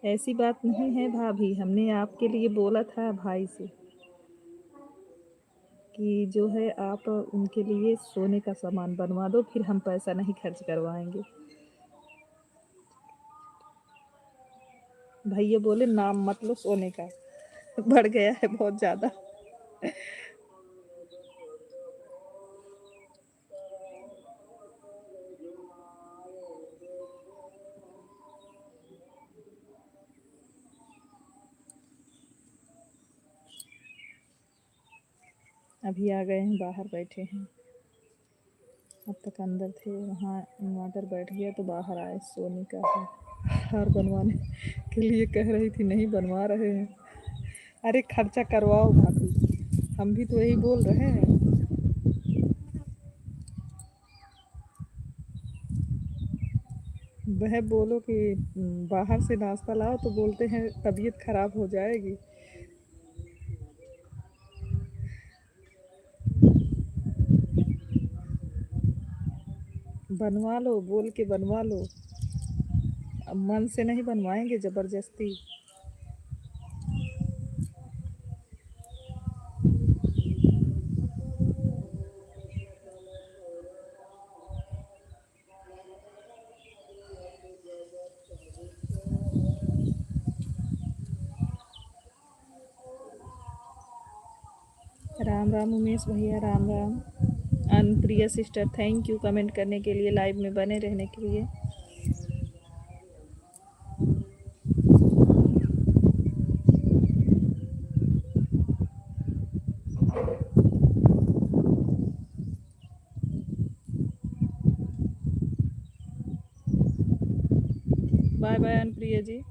ऐसी बात नहीं है भाभी, हमने आपके लिए बोला था भाई से कि जो है आप उनके लिए सोने का सामान बनवा दो, फिर हम पैसा नहीं खर्च करवाएंगे। भैया बोले नाम मत लो सोने का, बढ़ गया है बहुत ज़्यादा। अभी आ गए हैं, बाहर बैठे हैं। अब तक अंदर थे, वहाँ इन्वर्टर बैठ गया तो बाहर आए। सोने का है, हार बनवाने के लिए कह रही थी, नहीं बनवा रहे हैं। अरे खर्चा करवाओ भाभी, हम भी तो यही बोल रहे हैं। वह बोलो कि बाहर से नाश्ता लाओ तो बोलते हैं तबीयत खराब हो जाएगी। बनवा लो, बोल के बनवा लो। अब मन से नहीं बनवाएंगे, जबरदस्ती। राम राम उमेश भैया, Ram Ram. Anupriya sister, thank you comment करने के लिए, लाइव में बने रहने के लिए। बाय बाय अनुप्रिया जी।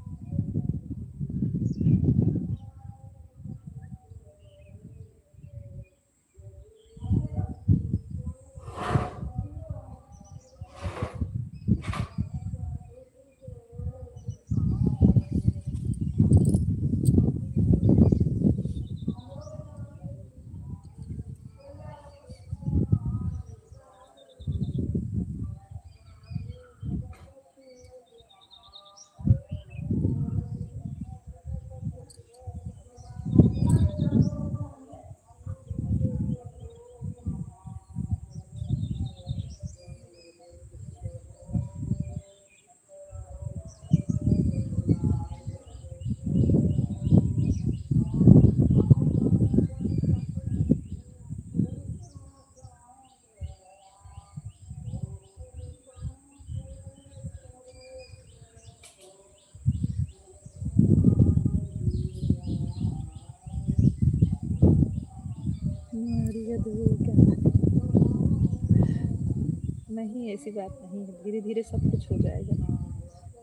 नहीं, ऐसी बात नहीं है, धीरे धीरे सब कुछ हो जाएगा,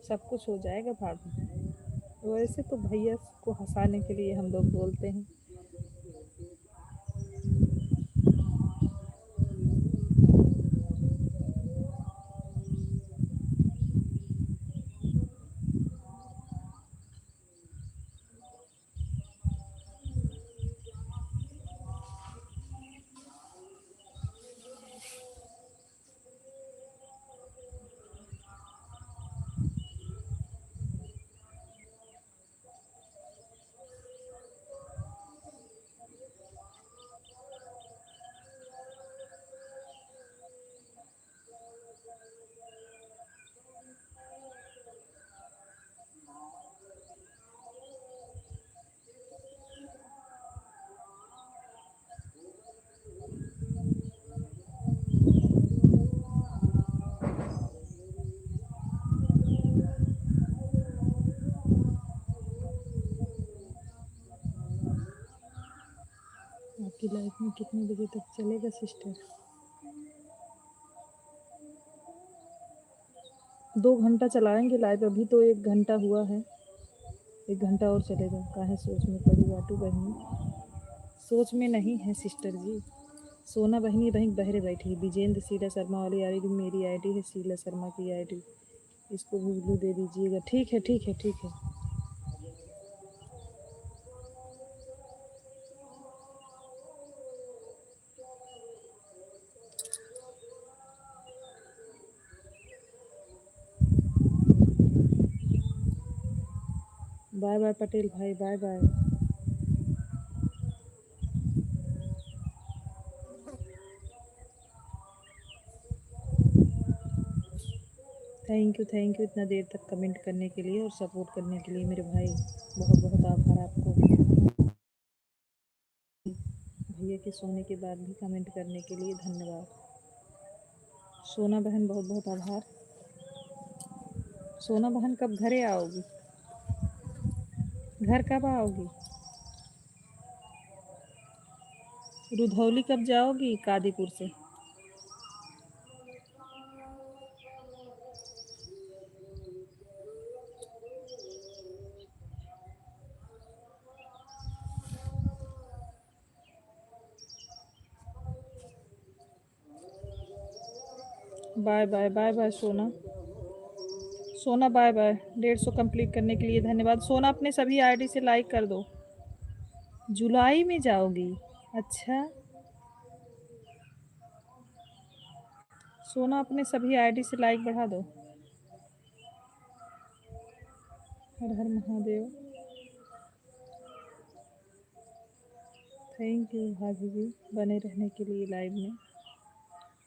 सब कुछ हो जाएगा भाभी। वैसे तो भैया को हंसाने के लिए हम लोग बोलते हैं। लाइफ में कितने बजे तक चलेगा सिस्टर? 2 घंटा चलाएंगे लाइव, अभी तो 1 घंटा हुआ है, 1 घंटा और चलेगा। काहे सोच में पड़ी बाटू बहनी? सोच में नहीं है सिस्टर जी। सोना बहनी वहीं बहरे बैठी। विजेंद्र शीला शर्मा वाली आईडी मेरी आईडी है, शीला शर्मा की आईडी, इसको भी ब्लू दे दीजिएगा। ठीक है ठीक है ठीक है। बाय बाय पटेल भाई, बाय बाय। थैंक यू इतना देर तक कमेंट करने के लिए और सपोर्ट करने के लिए मेरे भाई। बहुत बहुत आभार आपको। भैया के सोने के बाद भी कमेंट करने के लिए धन्यवाद। सोना बहन बहुत बहुत आभार। सोना बहन कब घरे आओगी? घर कब आओगी? रुधौली कब जाओगी कादीपुर से? बाय बाय बाय बाय सोना। सोना बाय बाय। 150 कंप्लीट करने के लिए धन्यवाद। सोना अपने सभी आईडी से लाइक कर दो। जुलाई में जाओगी? अच्छा। सोना अपने सभी आईडी से लाइक बढ़ा दो। हर हर महादेव। थैंक यू भाभी जी बने रहने के लिए लाइव में।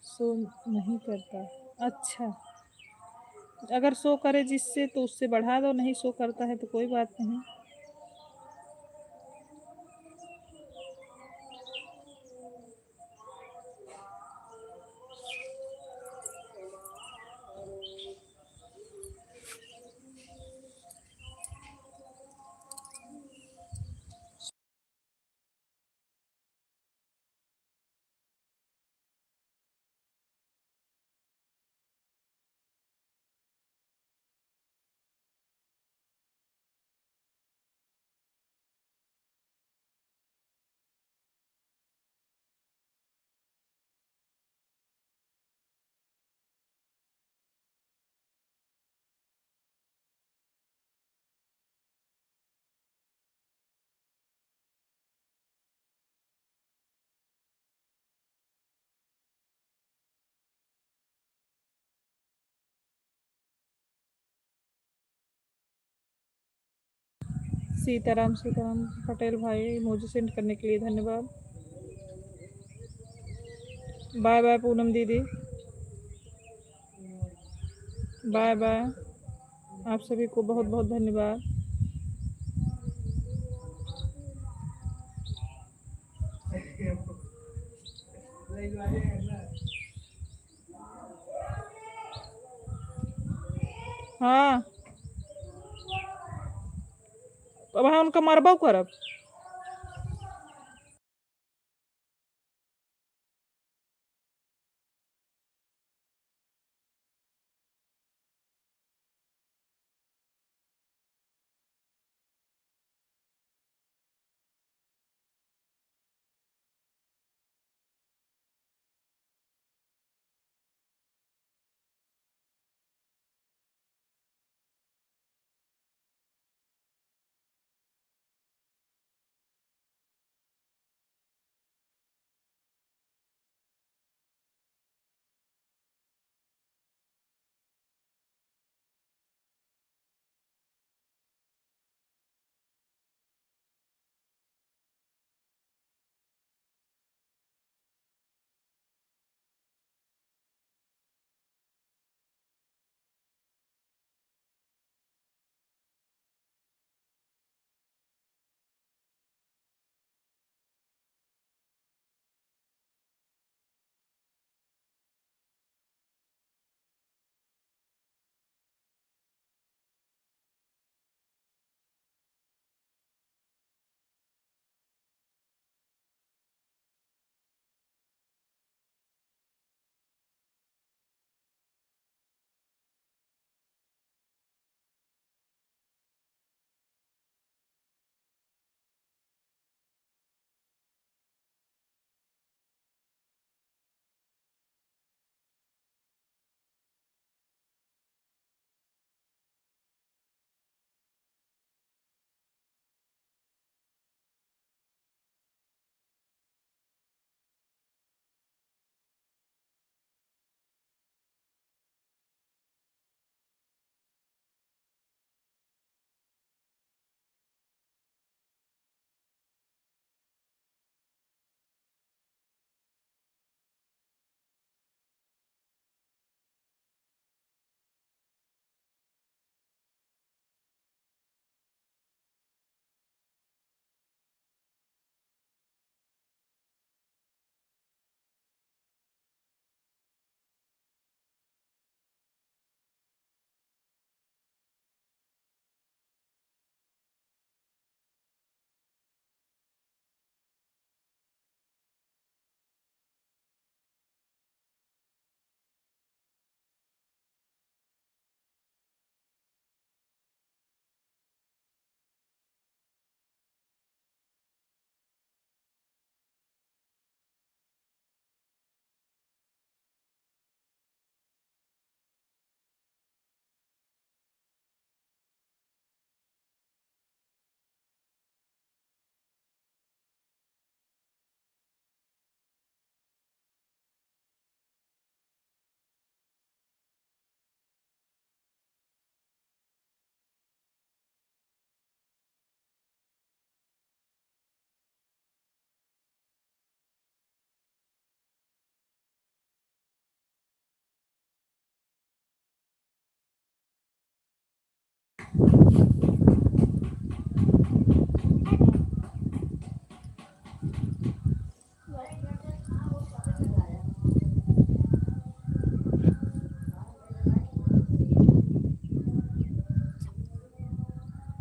शो नहीं करता? अच्छा, अगर शो करे जिससे तो उससे बढ़ा दो, नहीं शो करता है तो कोई बात नहीं। सीताराम सीताराम पटेल भाई मुझे सेंड करने के लिए धन्यवाद। बाय बाय पूनम दीदी, बाय बाय। आप सभी को बहुत बहुत धन्यवाद। हाँ, अब हाँ उनका मरबा करब।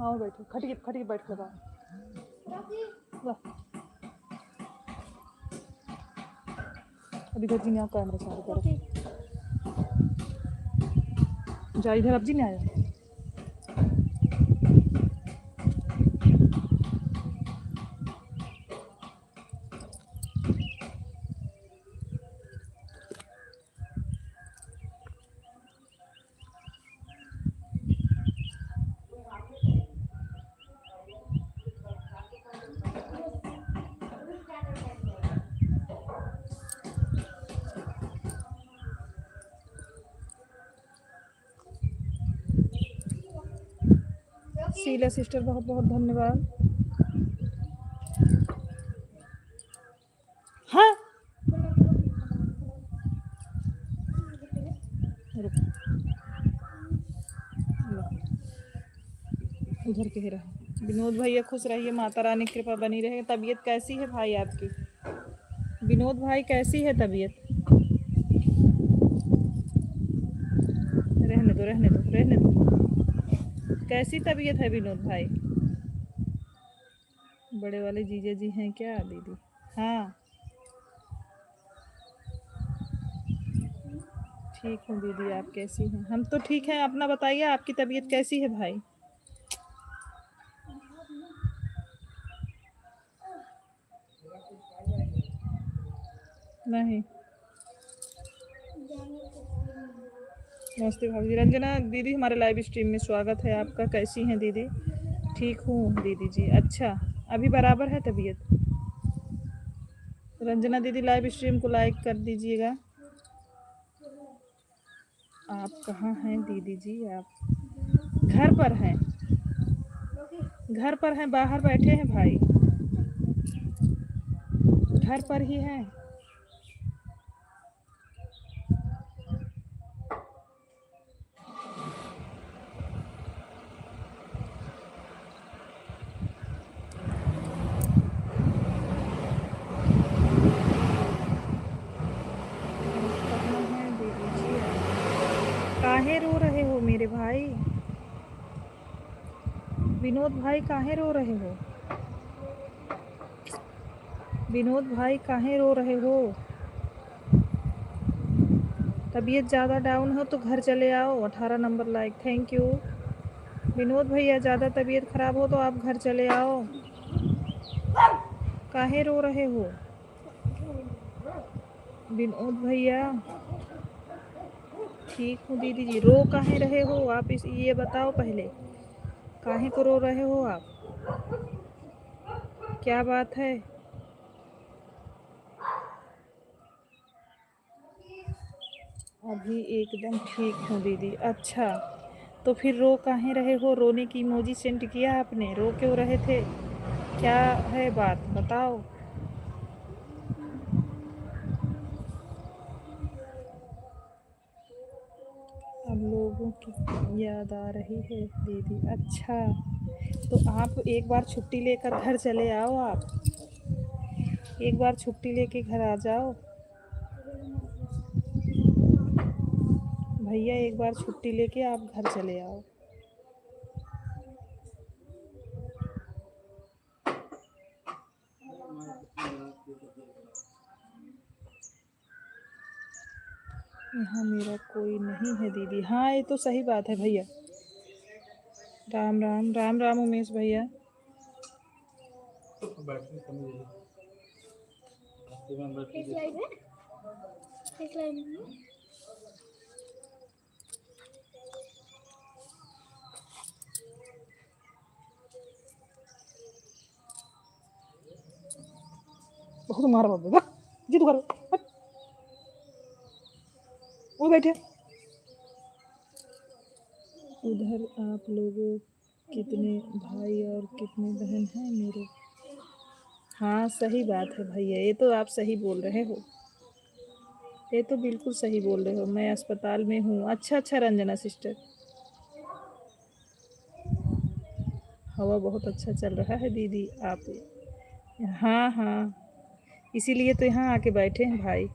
हाँ बैठो, खटी बैठ लगा वाह। अभी इधर जी ने कैमरा चालू करो, जा इधर, अब जी ने आया। शीला सिस्टर बहुत बहुत धन्यवाद। हाँ रुक, उधर के ही रहो। विनोद भैया खुश रहिए, माता रानी की कृपा बनी रहे। तबीयत कैसी है भाई आपकी? विनोद भाई कैसी है तबीयत? रहने दो रहने दो रहने दो। कैसी तबीयत है विनोद भाई? बड़े वाले जीजा जी हैं क्या दीदी? हाँ ठीक हूँ दीदी, आप कैसी हैं? हम तो ठीक हैं, अपना बताइए, आपकी तबीयत कैसी है भाई? नहीं नमस्ते भाभी। रंजना दीदी हमारे लाइव स्ट्रीम में स्वागत है आपका। कैसी हैं दीदी? ठीक हूँ दीदी जी। अच्छा अभी बराबर है तबीयत? रंजना दीदी लाइव स्ट्रीम को लाइक कर दीजिएगा। आप कहाँ हैं दीदी जी? आप घर पर हैं? घर पर हैं, बाहर बैठे हैं भाई? घर पर ही हैं? कहाँ हैं दीदी जी? काहे रो रहे हो मेरे भाई? विनोद भाई काहे रो रहे हो? विनोद भाई काहे रो रहे हो? तबीयत ज़्यादा डाउन हो तो घर चले आओ। 18 number like, thank you. Vinod भैया ज़्यादा तबीयत ख़राब हो तो आप घर चले आओ। काहे रो रहे हो विनोद भैया? ठीक हूँ दीदी जी। रो काहे रहे हो आप? इस ये बताओ पहले, काहे को रो रहे हो आप? क्या बात है? अभी एकदम ठीक हूँ दीदी। अच्छा तो फिर रो काहे रहे हो? रोने की इमोजी सेंड किया आपने? रो क्यों रहे थे? क्या है बात बताओ। अब लोगों की याद आ रही है दीदी। अच्छा तो आप एक बार छुट्टी लेकर घर चले आओ। आप एक बार छुट्टी लेके घर आ जाओ भैया, एक बार छुट्टी लेके आप घर चले आओ। यहाँ मेरा कोई नहीं है दीदी। हाँ ये तो सही बात है भैया। राम राम राम राम उमेश भैया। बैटरी कम है बहुत मार बाबा जी तू कर। वो बैठे उधर। आप लोगों कितने भाई और कितने बहन हैं मेरे? हाँ सही बात है भैया, ये तो आप सही बोल रहे हो। ये तो बिल्कुल सही बोल रहे हो। मैं अस्पताल में हूँ। अच्छा अच्छा रंजना सिस्टर, हवा बहुत अच्छा चल रहा है दीदी आप। हाँ हाँ इसीलिए तो यहाँ आके बैठे हैं भाई।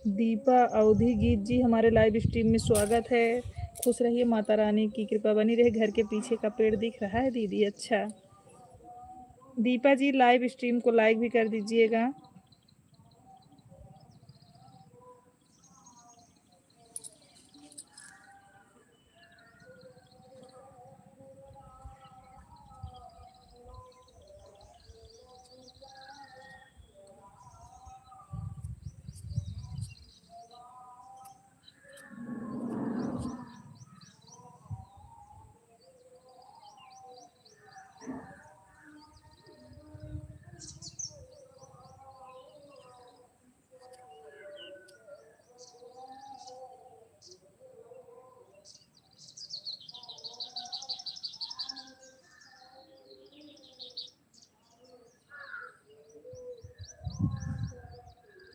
दीपा अवधि गीत जी हमारे लाइव स्ट्रीम में स्वागत है। खुश रहिए, माता रानी की कृपा बनी रहे। घर के पीछे का पेड़ दिख रहा है दीदी? अच्छा, दीपा जी लाइव स्ट्रीम को लाइक भी कर दीजिएगा।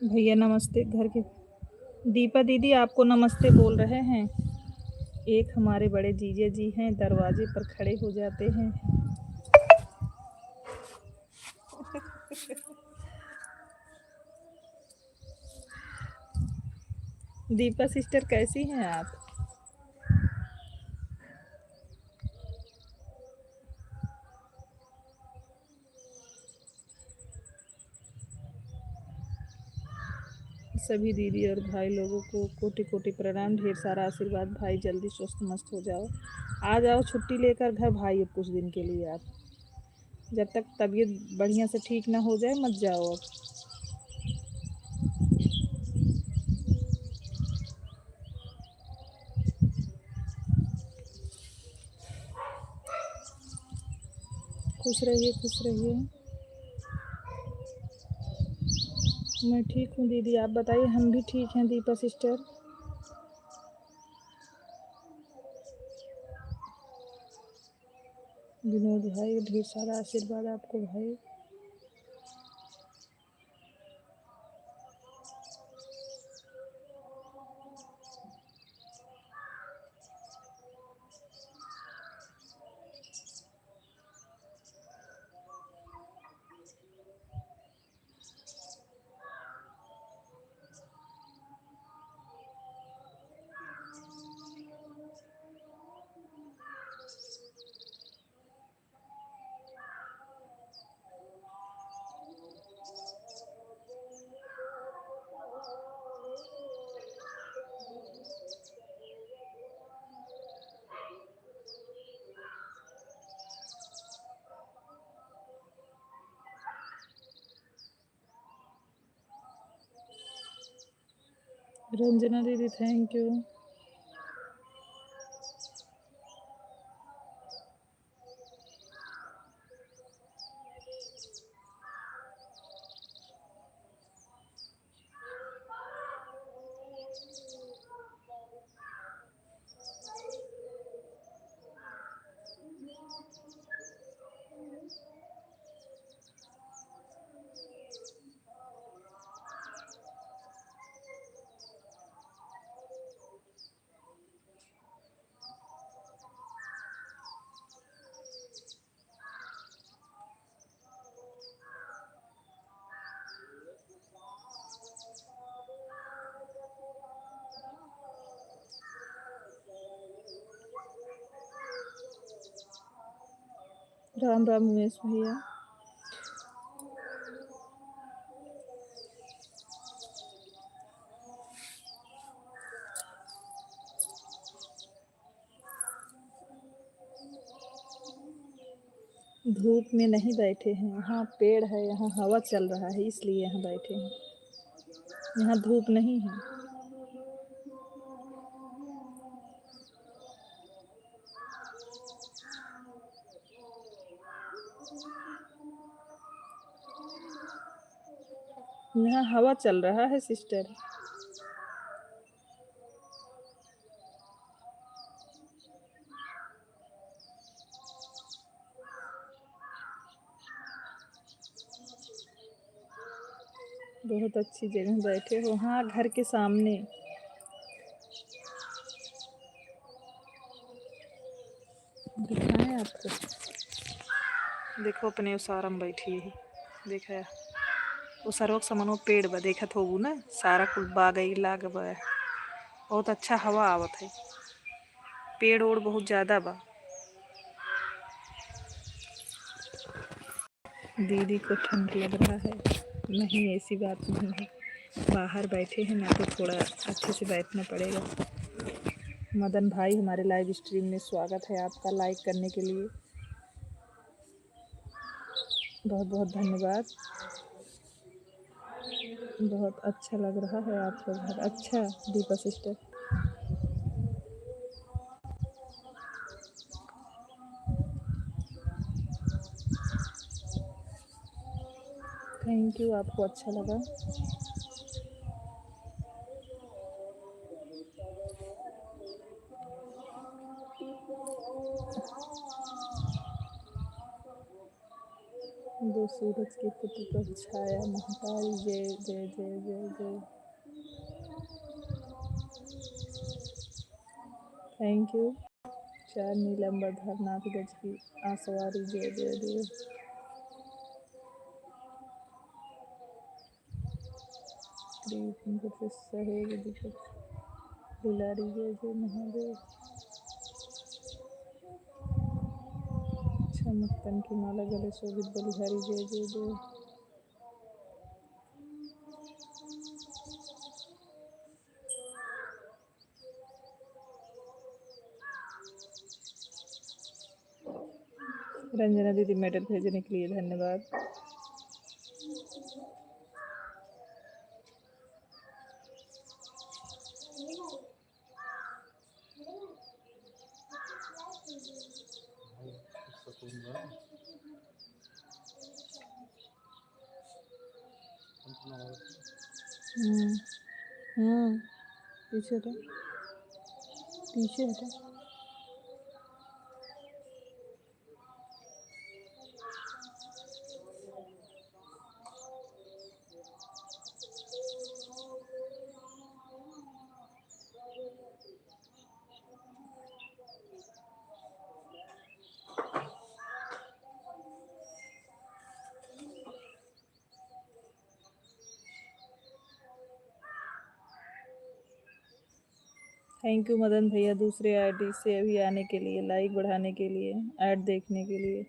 भैया नमस्ते। घर के दीपा दीदी आपको नमस्ते बोल रहे हैं। एक हमारे बड़े जीजे जी हैं, दरवाजे पर खड़े हो जाते हैं। दीपा सिस्टर कैसी हैं आप? सभी दीदी और भाई लोगों को कोटि कोटि प्रणाम, ढेर सारा आशीर्वाद। भाई जल्दी स्वस्थ मस्त हो जाओ, आ जाओ छुट्टी लेकर घर भाई अब कुछ दिन के लिए। आप जब तक तबीयत बढ़िया से ठीक ना हो जाए मत जाओ अब। खुश रहिए खुश रहिए। मैं ठीक हूँ दीदी, आप बताइए। हम भी ठीक हैं दीपा सिस्टर। विनोद भाई ढेर सारा आशीर्वाद आपको भाई। रंजना दीदी थैंक यू। राम राम उमेश भैया। धूप में नहीं बैठे हैं, यहाँ पेड़ है, यहाँ हवा चल रहा है इसलिए यहाँ बैठे हैं। यहाँ धूप नहीं है। यहाँ हवा चल रहा है सिस्टर। बहुत अच्छी जगह बैठे हो। हाँ, घर के सामने। दिखाएं आपको? देखो अपने उसारम बैठी है, देखा? वो सरोक समनो पेड़ बा देखत होगू ना, सारा कुल बागई लाग बा, बहुत अच्छा हवा आवत है, पेड़ ओड़ बहुत ज्यादा बा। दीदी को ठंड लग रहा है, नहीं ऐसी बात नहीं है, बाहर बैठे हैं ना तो थोड़ा अच्छे से बैठना पड़ेगा। मदन भाई हमारे लाइव स्ट्रीम में स्वागत है आपका, लाइक करने के लिए बहुत बहुत धन्यवाद। बहुत अच्छा लग रहा है आपका घर। अच्छा दीपा सिस्टर, थैंक यू, आपको अच्छा लगा। दो सूरज के पुत्र पर छाया महाकाल, जय जय जय जय जय। Thank you. चार नीलम्बर धरनाथ गज की आसवारी, जय जय जय। सहेज दीपक दुलारी, जय जय महादेव। अच्छा मुक्तन की माला गले शोभित बलिहारी, जय जय जय। रंजना दीदी मेडल भेजने के लिए धन्यवाद। हम्म हम्म, पीछे हटा, पीछे हटा। थैंक यू मदन भैया, दूसरे आईडी से अभी आने के लिए, लाइक बढ़ाने के लिए, ऐड देखने के लिए।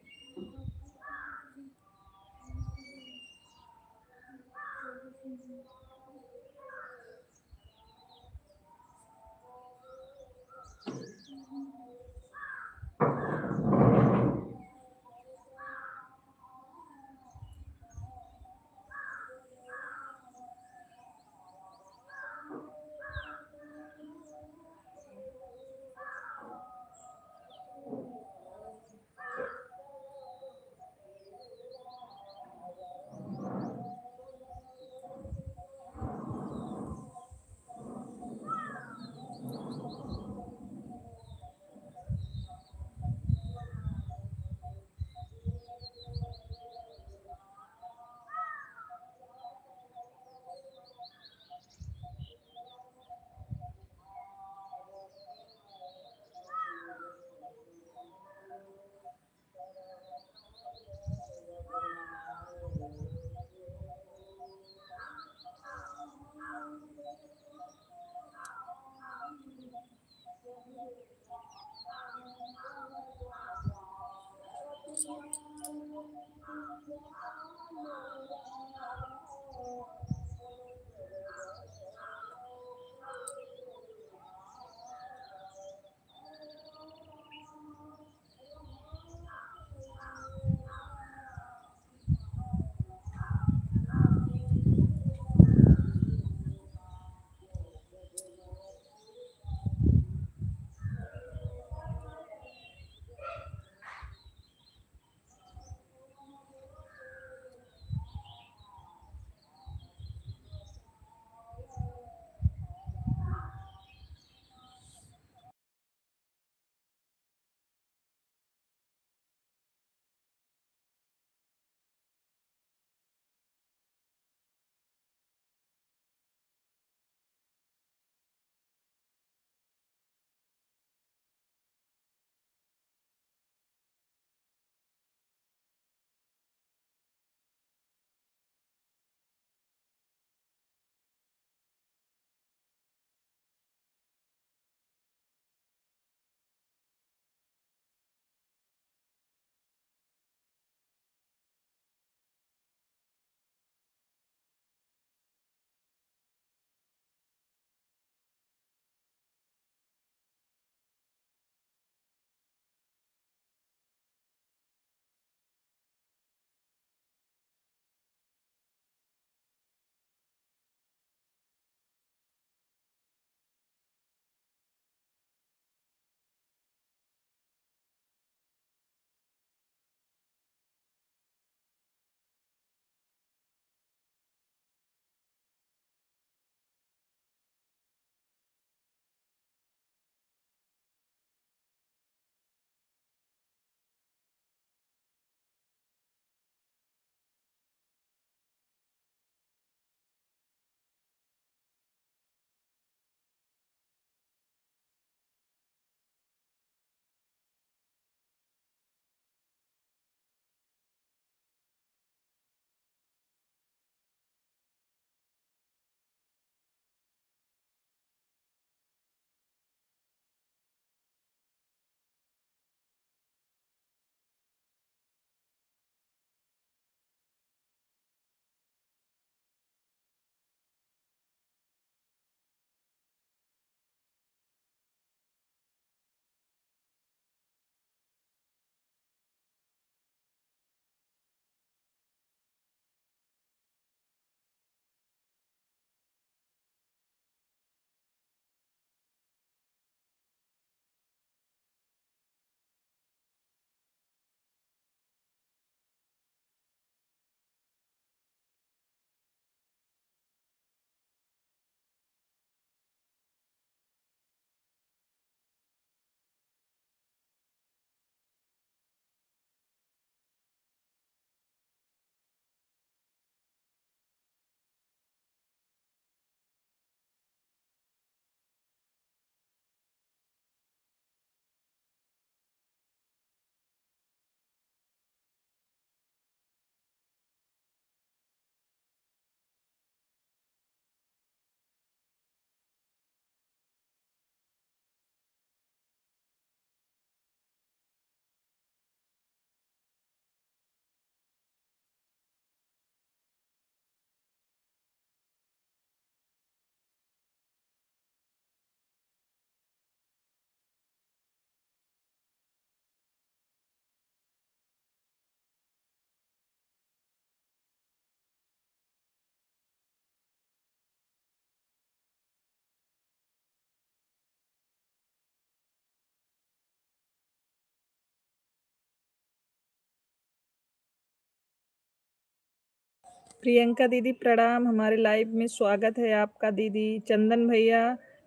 प्रियंका दीदी प्रणाम, हमारे लाइव में स्वागत है आपका दीदी। चंदन भैया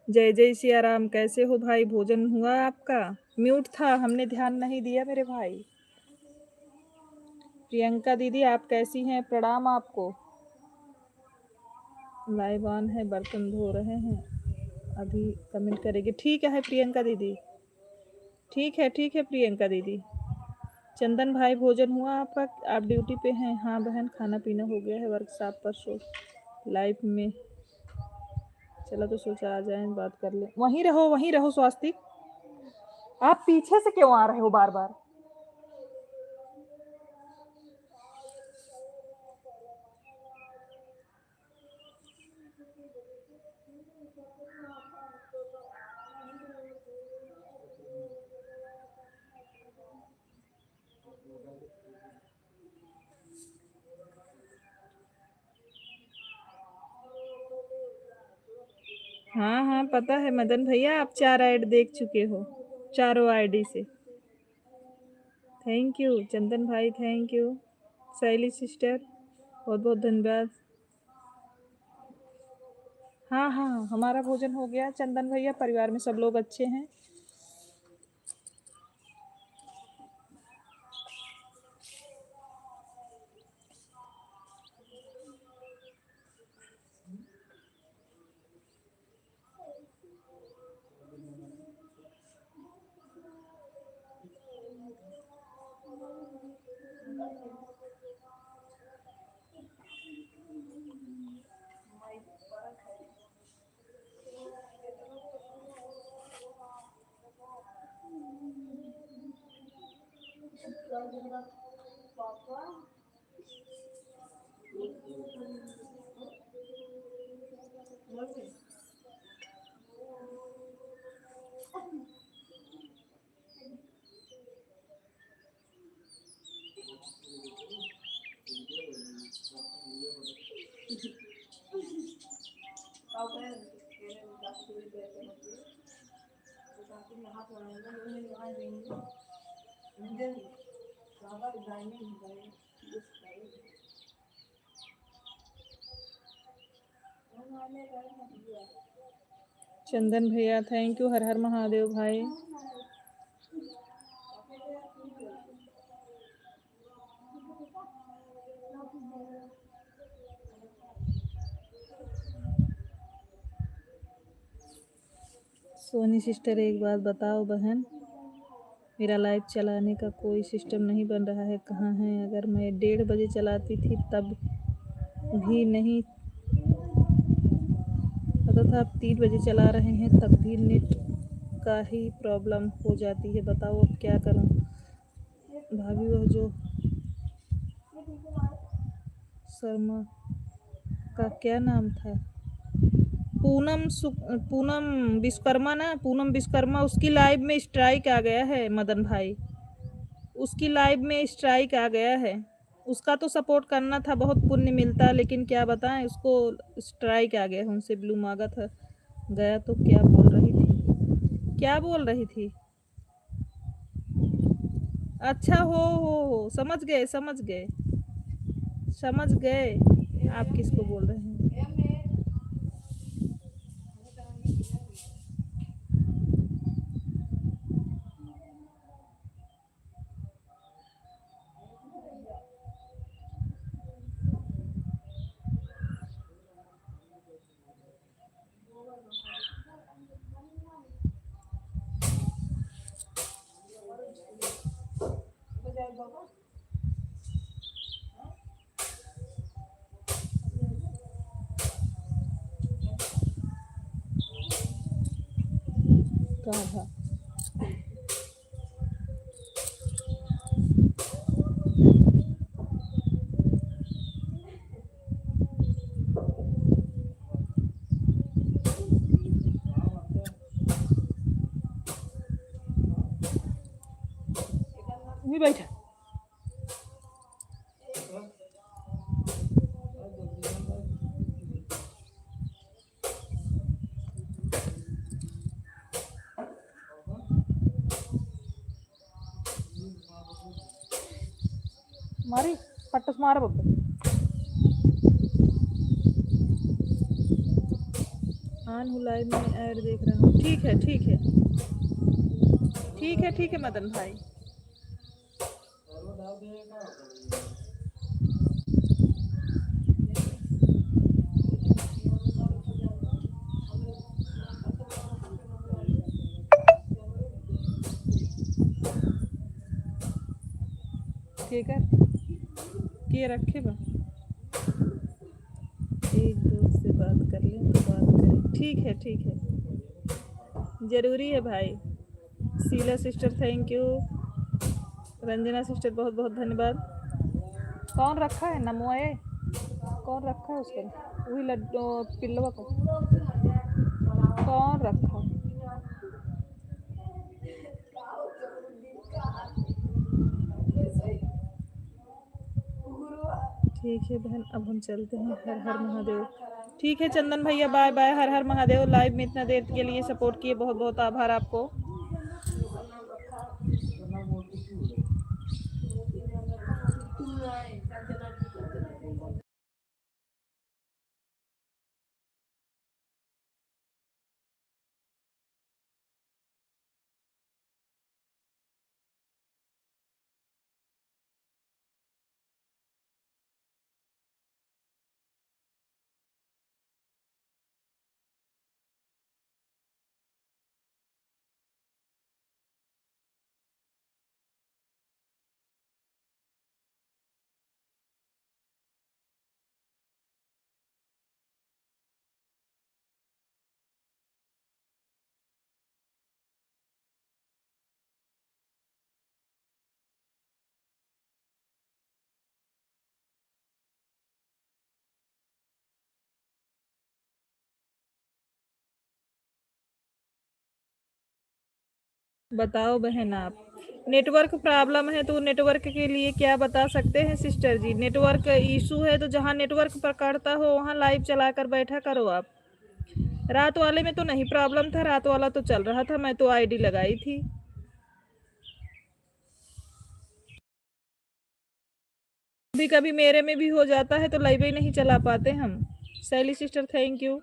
जय जय सिया राम, कैसे हो भाई, भोजन हुआ आपका? म्यूट था, हमने ध्यान नहीं दिया मेरे भाई। प्रियंका दीदी आप कैसी हैं, प्रणाम आपको। लाइव ऑन है, बर्तन धो रहे हैं, अभी कमेंट करेंगे। ठीक है प्रियंका दीदी, ठीक है प्रियंका दीदी। चंदन भाई भोजन हुआ आपका? आप ड्यूटी पे हैं? हाँ बहन, खाना पीना हो गया है, वर्कशॉप पर सो लाइफ में चला तो सोचा आ जाए बात कर ले। वहीं रहो स्वास्तिक, आप पीछे से क्यों आ रहे हो बार बार? हाँ पता है मदन भैया, आप 4 ऐड देख चुके हो, चारों आईडी से। थैंक यू चंदन भाई, थैंक यू शैली सिस्टर, बहुत बहुत धन्यवाद। हाँ हमारा भोजन हो गया चंदन भैया, परिवार में सब लोग अच्छे हैं। चंदन भैया थैंक यू, हर हर महादेव भाई। सोनी सिस्टर एक बात बताओ बहन, मेरा लाइव चलाने का कोई सिस्टम नहीं बन रहा है, कहाँ हैं? अगर मैं 1:30 बजे चलाती थी तब भी नहीं पता था, आप 3 बजे चला रहे हैं तब भी नेट का ही प्रॉब्लम हो जाती है, बताओ अब क्या करूं? भाभी वह जो शर्मा का क्या नाम था, पूनम विश्वकर्मा ना, पूनम विश्वकर्मा, उसकी लाइव में स्ट्राइक आ गया है मदन भाई, उसकी लाइव में स्ट्राइक आ गया है। उसका तो सपोर्ट करना था, बहुत पुण्य मिलता, लेकिन क्या बताएं, उसको स्ट्राइक आ गया, उनसे ब्लू मांगा था गया। तो क्या बोल रही थी, क्या बोल रही थी? अच्छा हो, समझ गए समझ गए आप किसको बोल रहे हैं। कहाँ था? भी बैठा मारी पट्टस मार बब्बे। ऑन हूँ, लाइव में ऐड देख रहा हूँ। ठीक है ठीक है ठीक है ठीक है मदन भाई। ठीक है किए रखे बा, एक दोस्त से बात कर लें तो बात करें। ठीक है ठीक है, ज़रूरी है भाई। Sheela sister thank you, Ranjana sister बहुत बहुत धन्यवाद। कौन रखा है नमोए, कौन रखा है उसको, वही लड्डू पिल्लवा को कौन रखा। ठीक है बहन, अब हम चलते हैं। हर हर महादेव। ठीक है चंदन भैया, बाय बाय, हर हर महादेव। लाइव में इतना देर के लिए सपोर्ट किए, बहुत बहुत आभार आपको। बताओ बहन आप, नेटवर्क प्रॉब्लम है तो नेटवर्क के लिए क्या बता सकते हैं सिस्टर जी। नेटवर्क इशू है तो जहाँ नेटवर्क पकड़ता हो वहाँ लाइव चलाकर बैठा करो आप। रात वाले में तो नहीं प्रॉब्लम था, रात वाला तो चल रहा था, मैं तो आईडी लगाई थी। कभी कभी मेरे में भी हो जाता है तो लाइव ही नहीं चला पाते हम। शैली sister thank you.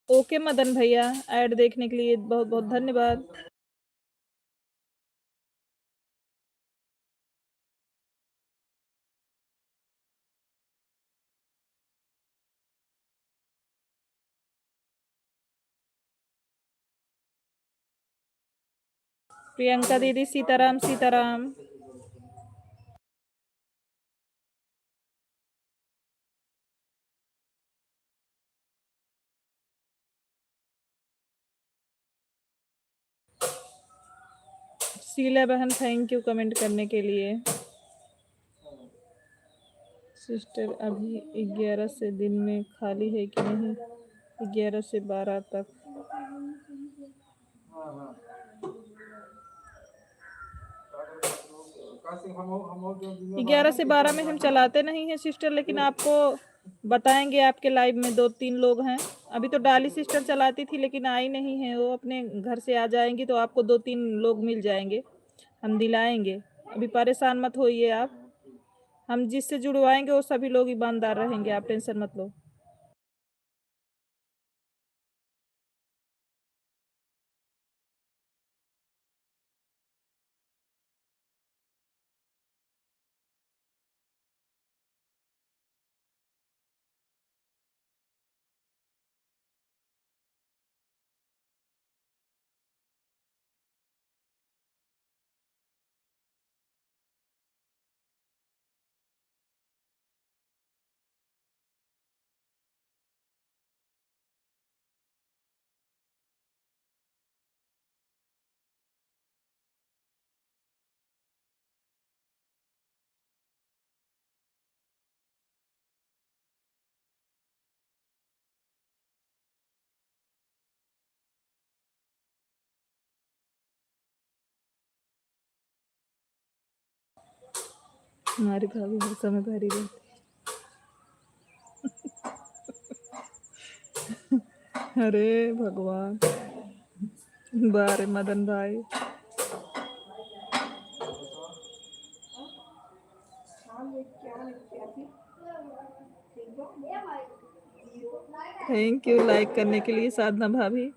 Okay Madan भैया, ऐड देखने के लिए बहुत बहुत धन्यवाद। प्रियंका दीदी सीताराम सीताराम। शीला बहन थैंक यू कमेंट करने के लिए। सिस्टर अभी 11 से दिन में खाली है कि नहीं? 11 से 12 तक। 11 से 12 में हम चलाते नहीं हैं सिस्टर, लेकिन आपको बताएंगे। आपके लाइव में 2-3 लोग हैं। अभी तो डाली सिस्टर चलाती थी लेकिन आई नहीं है, वो अपने घर से आ जाएंगी तो आपको 2-3 लोग मिल जाएंगे, हम दिलाएंगे। अभी परेशान मत होइए आप, हम जिससे जुड़वाएंगे वो सभी लोग ईमानदार रहेंगे, आप टेंशन मत लो। हमारी भाभी हर समय भरी रहती है। अरे भगवान, बारे मदन भाई। थैंक यू लाइक करने के लिए साधना भाभी।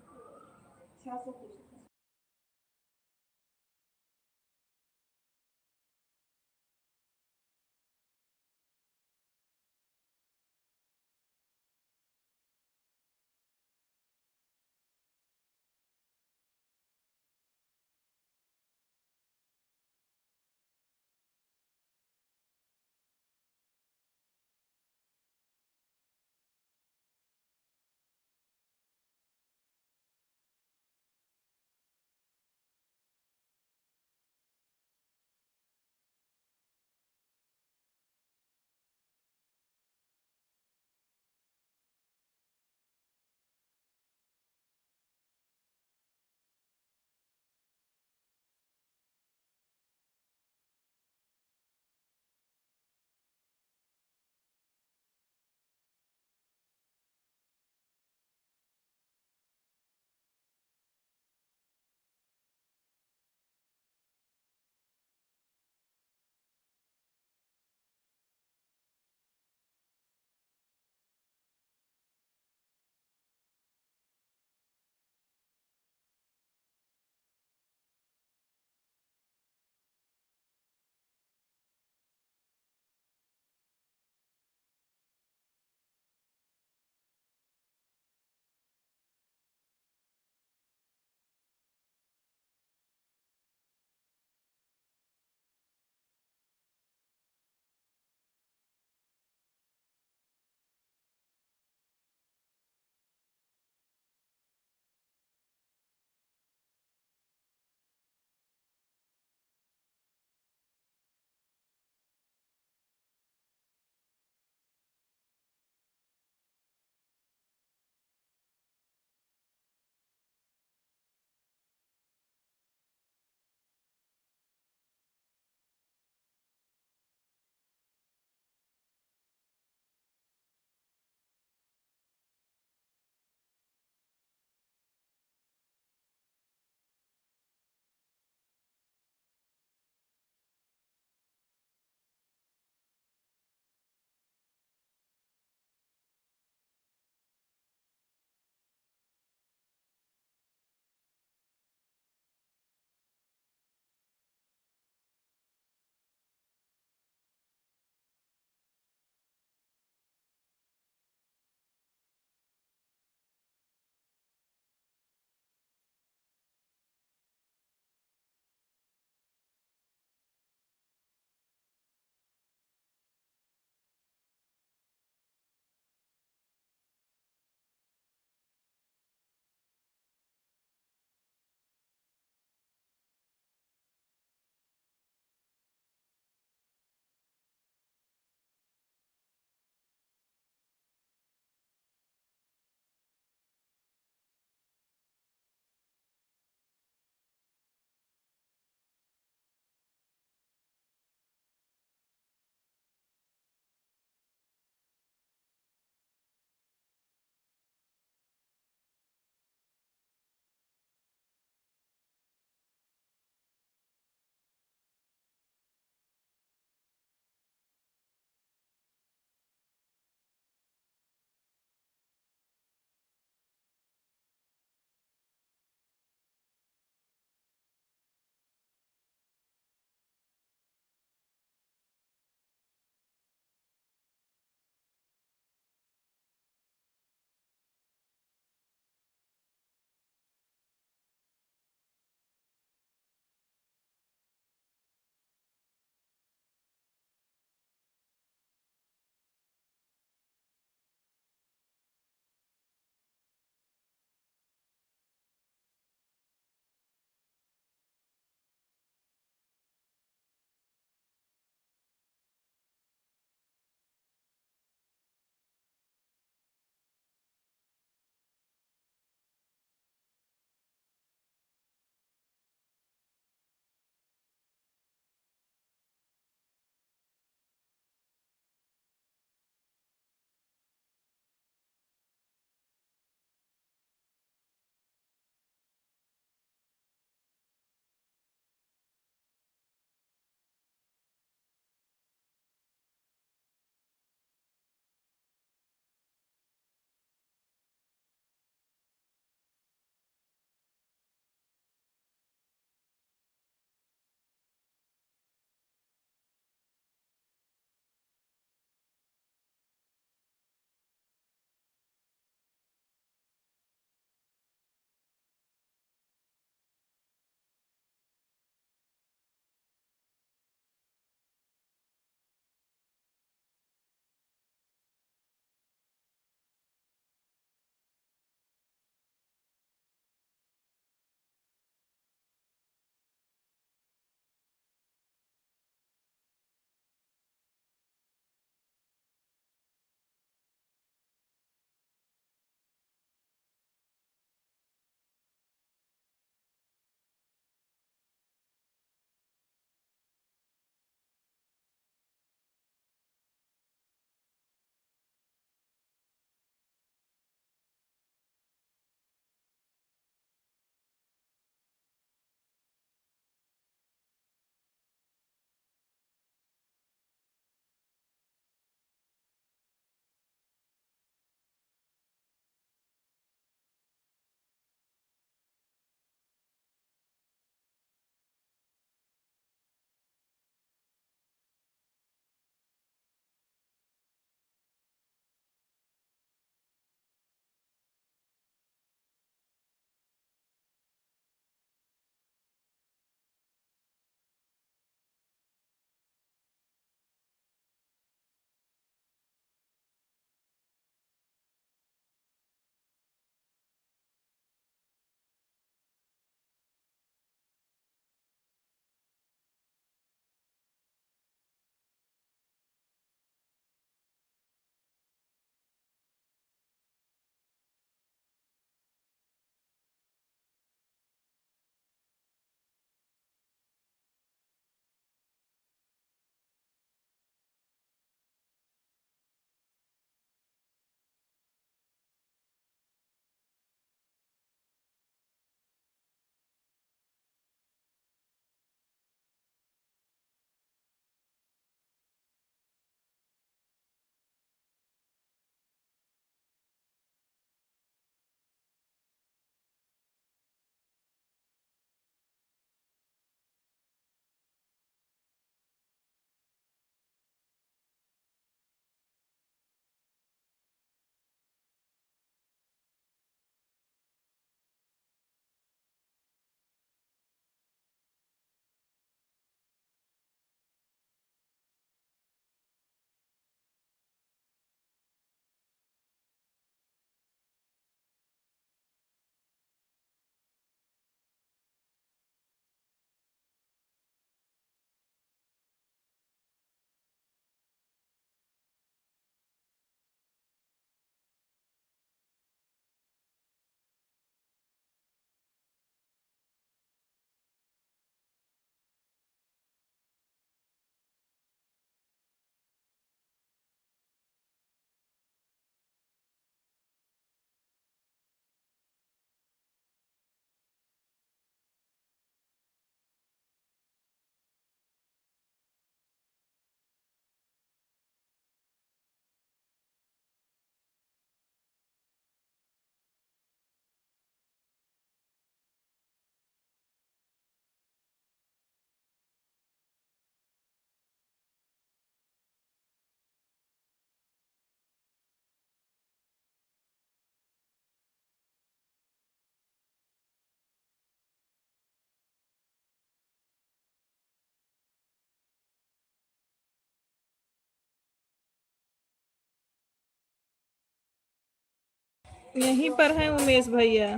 यहीं पर है उमेश भैया,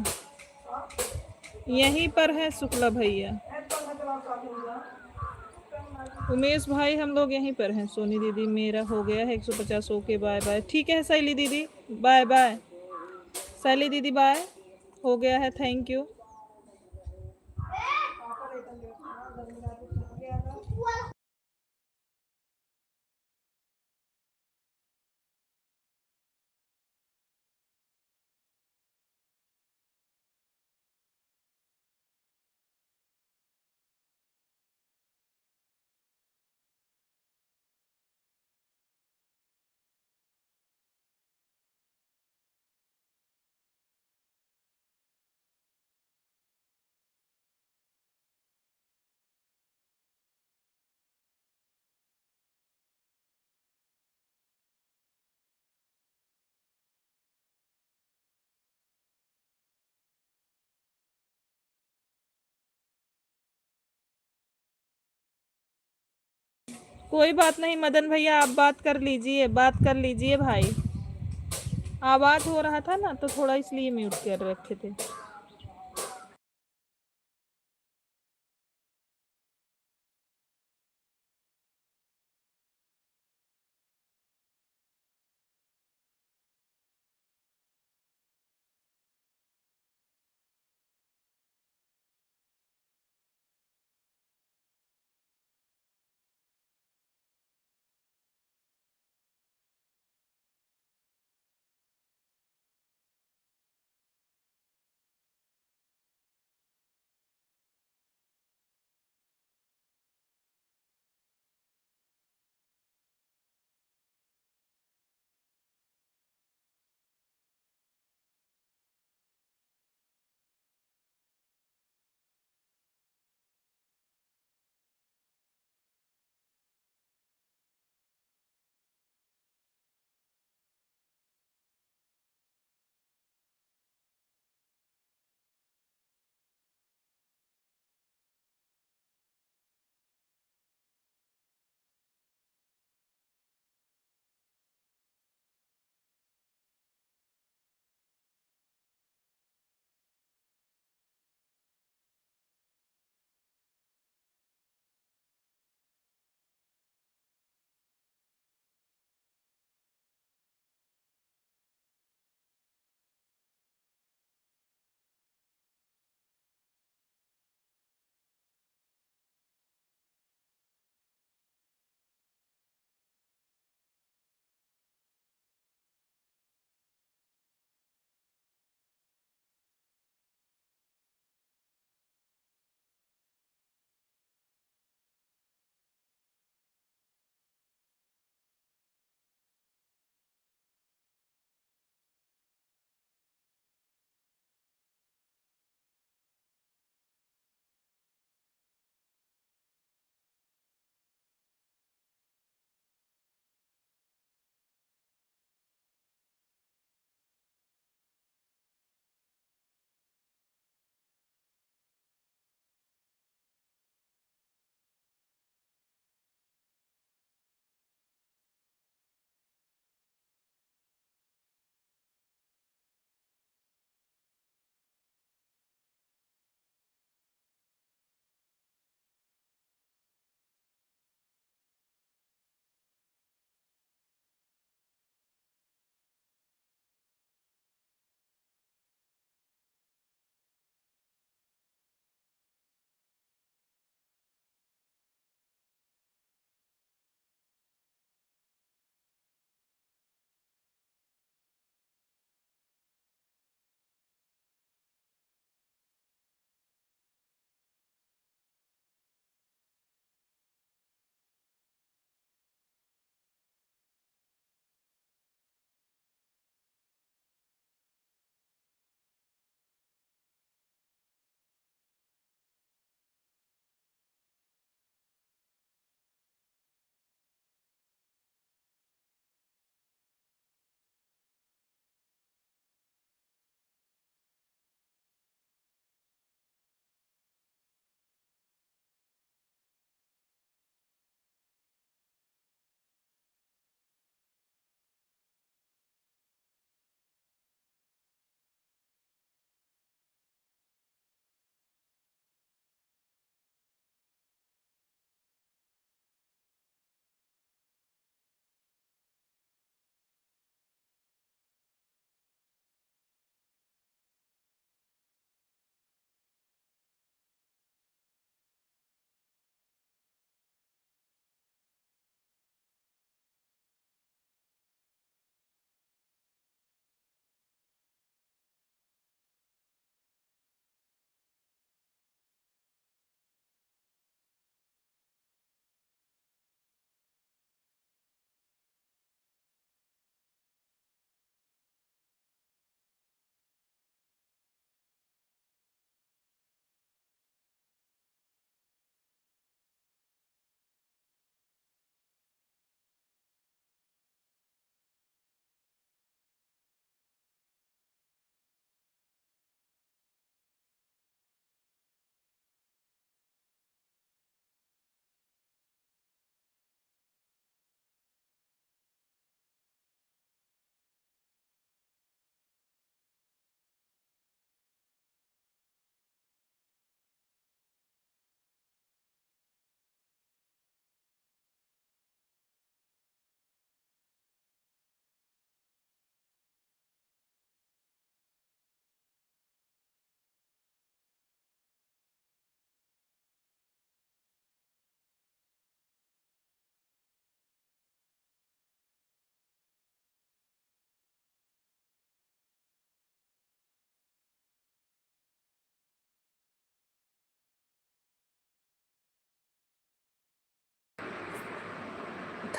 यहीं पर है शुक्ला भैया, उमेश भाई हम लोग यहीं पर हैं। सोनी दीदी मेरा हो गया है 150। Okay bye bye. ठीक है शैली दीदी, बाय बाय। शैली दीदी बाय, हो गया है, थैंक यू। कोई बात नहीं मदन भैया, आप बात कर लीजिए, बात कर लीजिए भाई। आवाज हो रहा था ना तो थोड़ा इसलिए म्यूट कर रखे थे।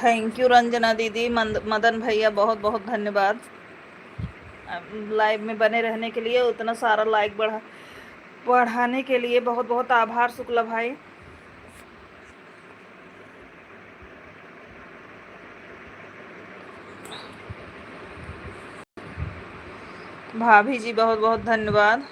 थैंक यू रंजना दीदी, मदन भैया, बहुत बहुत धन्यवाद लाइव में बने रहने के लिए, उतना सारा लाइक बढ़ाने के लिए बहुत बहुत आभार शुक्ला भाई। भाभी जी बहुत बहुत धन्यवाद।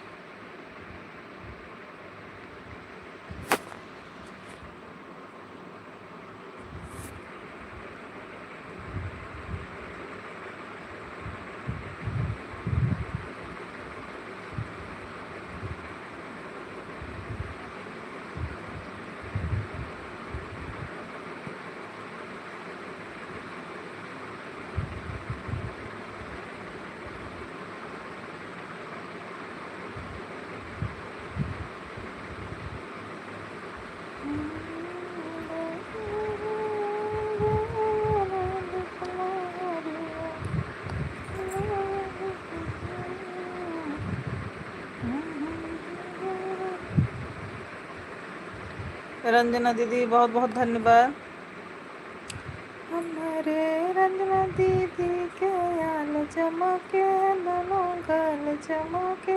रंजना दीदी बहुत बहुत धन्यवाद। हमारे रंजना दीदी के आल चमके, दोनों गाल चमके,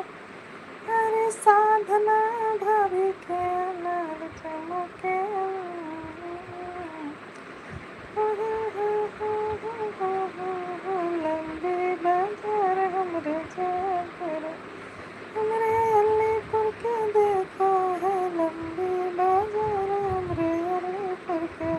अरे साधना भाभी के लाल चमके, लंबे बाजार हमरे जाकर, हमरे अलीपुर के देखो है, लंबे बाजार हमरे अलीपुर के।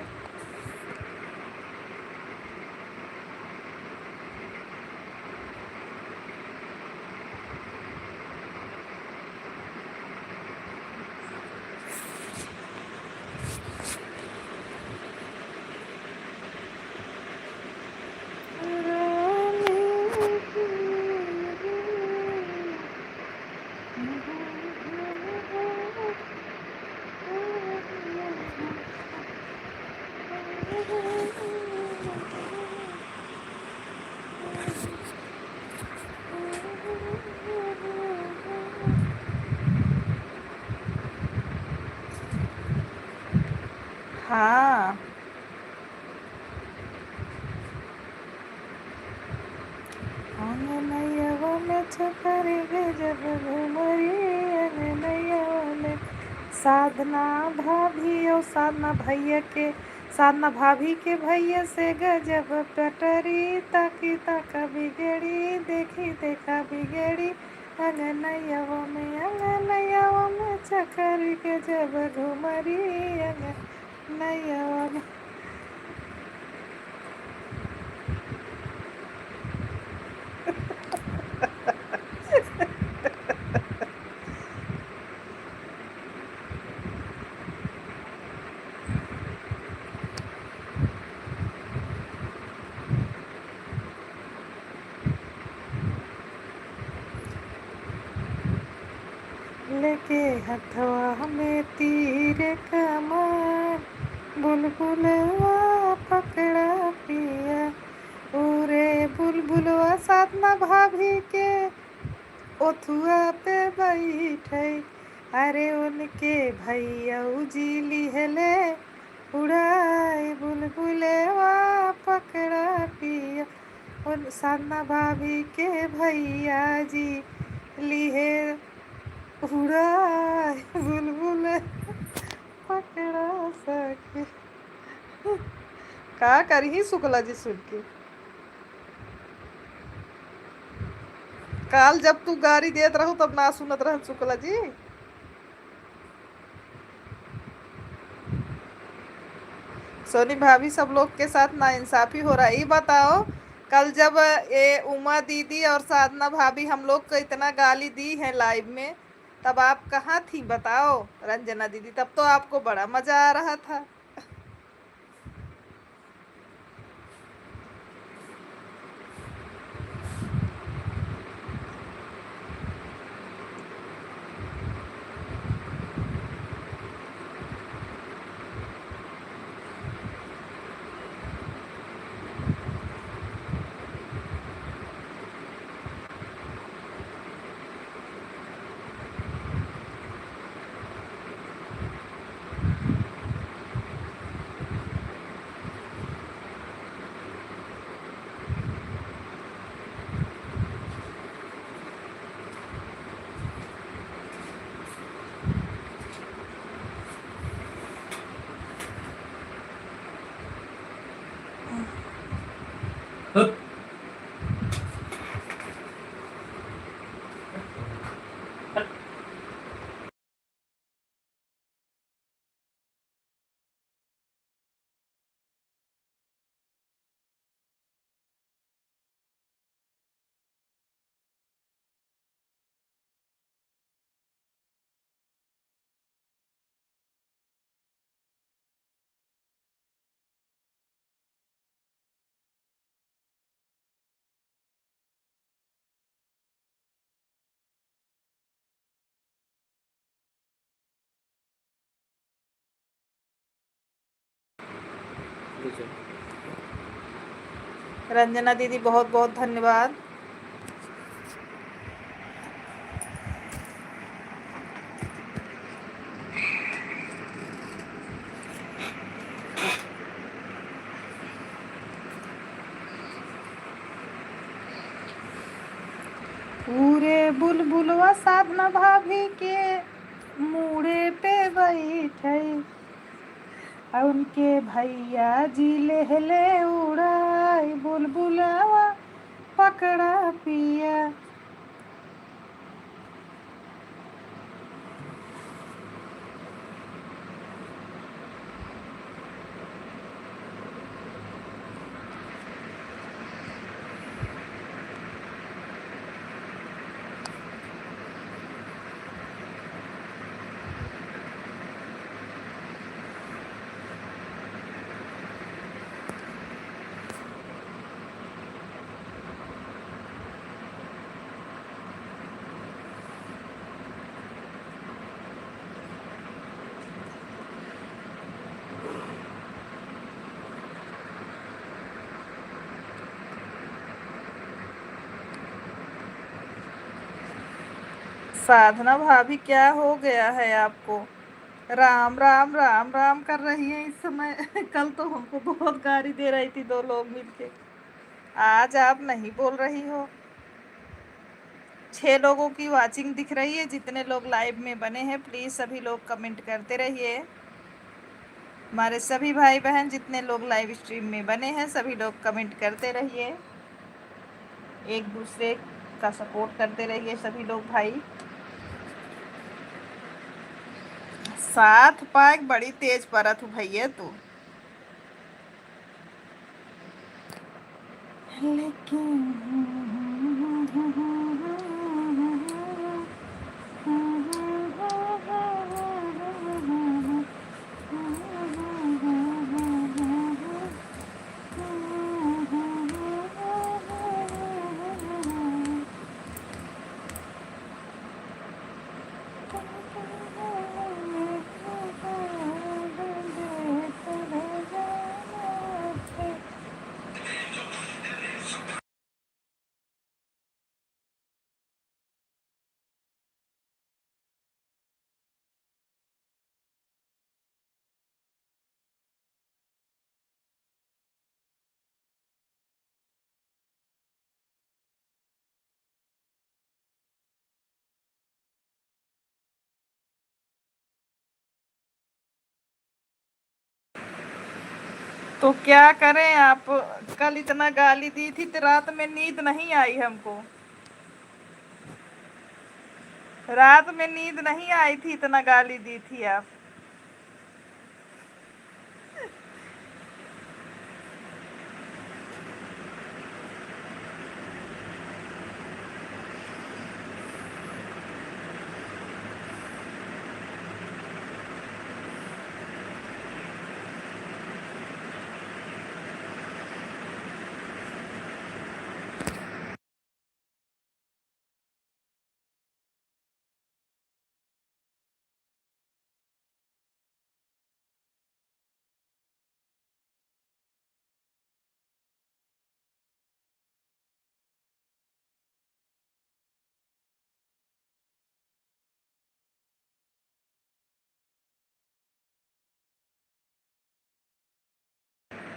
हाँ अंगनैया में छकरी जब घुमरी, अंगनैया में साधना भाभी और साधना भैया के, साधना भाभी के भैया से गजब पटरी, ताकी ताका बिगड़ी, देखी देखा बिगड़ी, अंगनैया में छकरी के जब घुमरी, अंगनैया में। लेके हथवा में तीर कमान, बुलबुलवा पकड़ा पिया, उरे बुलबुलवा साधना भाभी के ओथुआ पे बैठे, अरे उनके भैया उजीली हेले उड़ाए, बुलबुलवा पकड़ा पिया, उन साधना भाभी के भैया जी लिहे उड़ाए, बुलबुल पकड़ा सके। का करी शुक्ला जी सुन के, काल जब तू गाड़ी देत रहू तब ना सुनत रह शुक्ला जी। सोनी भाभी सब लोग के साथ ना इंसाफी हो रहा है। ये बताओ कल जब ये उमा दीदी और साधना भाभी हम लोग को इतना गाली दी है लाइव में, तब आप कहाँ थी बताओ रंजना दीदी? तब तो आपको बड़ा मजा आ रहा था। पूछो। रंजना दीदी बहुत बहुत धन्यवाद। पूरे बुलबुलवा साधना भाभी के मुड़े पे बैठे, उनके भैया जी लेहले उड़ाई, बुलबुलवा पकड़ा पिया। साधना भाभी क्या हो गया है आपको? राम राम राम राम कर रही है इस समय। कल तो हमको बहुत गाली दे रही थी 2 लोग मिलके, आज आप नहीं बोल रही हो। 6 लोगों की वाचिंग दिख रही है। जितने लोग लाइव में बने हैं प्लीज सभी लोग कमेंट करते रहिए। हमारे सभी भाई बहन जितने लोग लाइव स्ट्रीम में बने हैं सभी लोग कमेंट करते रहिए, एक दूसरे का सपोर्ट करते रहिए सभी लोग भाई। 7 पाक बड़ी तेज परत हूँ भैया तू। तो क्या करें आप? कल इतना गाली दी थी तो रात में नींद नहीं आई हमको, रात में नींद नहीं आई थी, इतना गाली दी थी आप।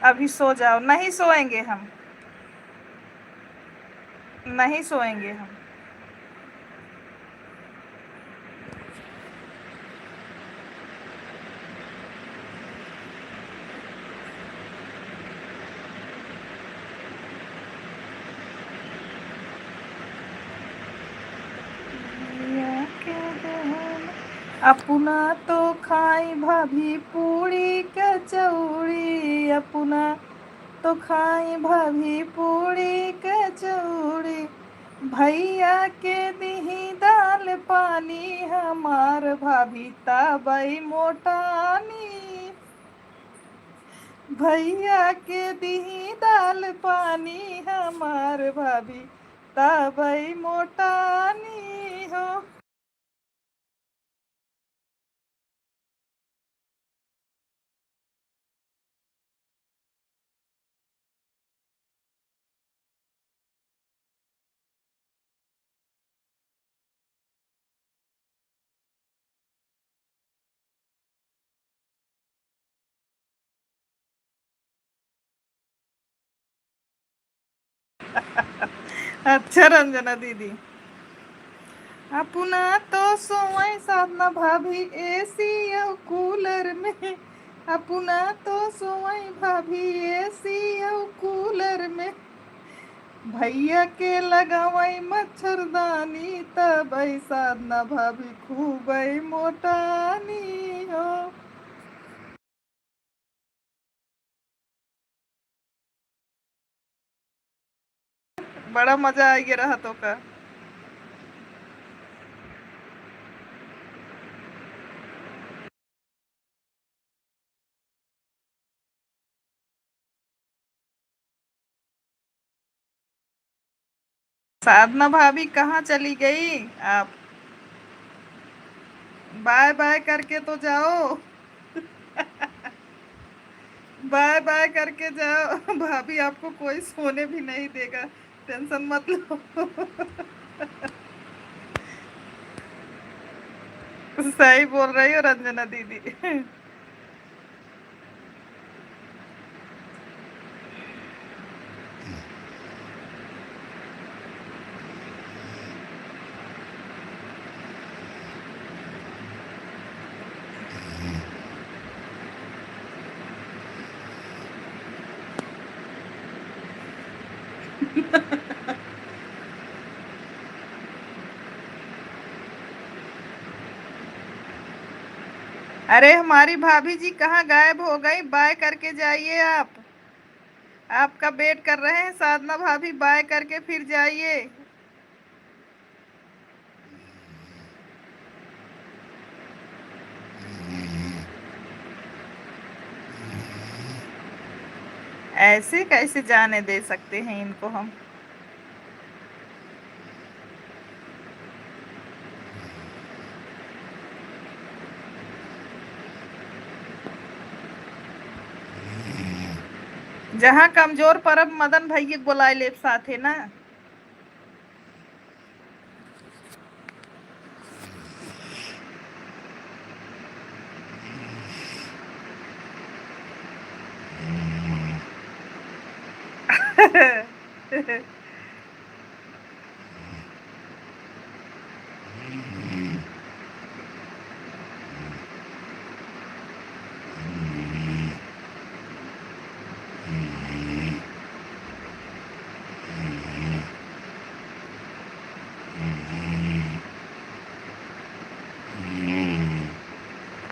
अभी सो जाओ। नहीं सोएंगे हम, नहीं सोएंगे हम। अपना तो खाई भाभी पूरी कचौड़ी, अपना तो खाई भाभी पूरी कचौड़ी, भैया के दही दाल पानी, हमार भाभी ताबई मोटानी, भैया के दही दाल पानी, हमार भाभी ताबई मोटानी हो। अच्छा रंजना दीदी, अपना तो सोई साधना भाभी एसी और कूलर में, अपना तो सोई भाभी एसी और कूलर में, भैया के लगावई मच्छरदानी तब साधना भाभी खूब मोटानी हो। बड़ा मजा आ गया राहतों का। साधना भाभी कहाँ चली गई आप? बाय बाय करके तो जाओ। बाय बाय करके जाओ। भाभी आपको कोई सोने भी नहीं देगा, टेंशन मत लो। सही बोल रही हो रंजना दीदी। अरे हमारी भाभी जी कहाँ गायब हो गई? बाय करके जाइए आप, आपका वेट कर रहे हैं साधना भाभी, बाय करके फिर जाइए। ऐसे कैसे जाने दे सकते हैं इनको हम? जहाँ कमजोर परब मदन भैया बुलाए ले साथे ना।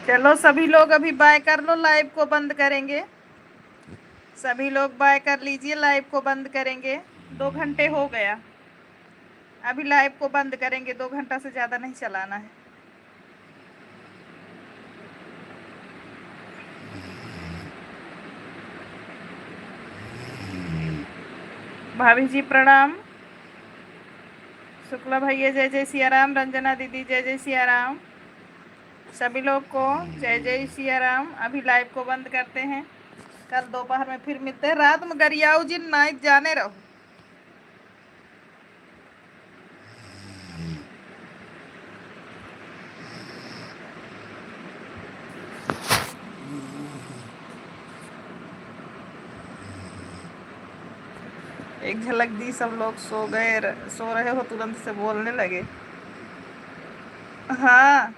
चलो सभी लोग अभी बाय कर लो, लाइव को बंद करेंगे। सभी लोग बाय कर लीजिए, लाइव को बंद करेंगे। 2 घंटे हो गया, अभी लाइव को बंद करेंगे, 2 घंटा से ज्यादा नहीं चलाना है। भाभी जी प्रणाम, शुक्ला भैया जय जय सिया राम, रंजना दीदी जय जय सिया राम, सभी लोग को जय जय सिया राम। अभी लाइव को बंद करते हैं, कल दोपहर में फिर मिलते हैं। रात में गरियाऊ जी नाइट जाने रहो। एक झलक दी, सब लोग सो गए, सो रहे हो तुरंत से बोलने लगे। हाँ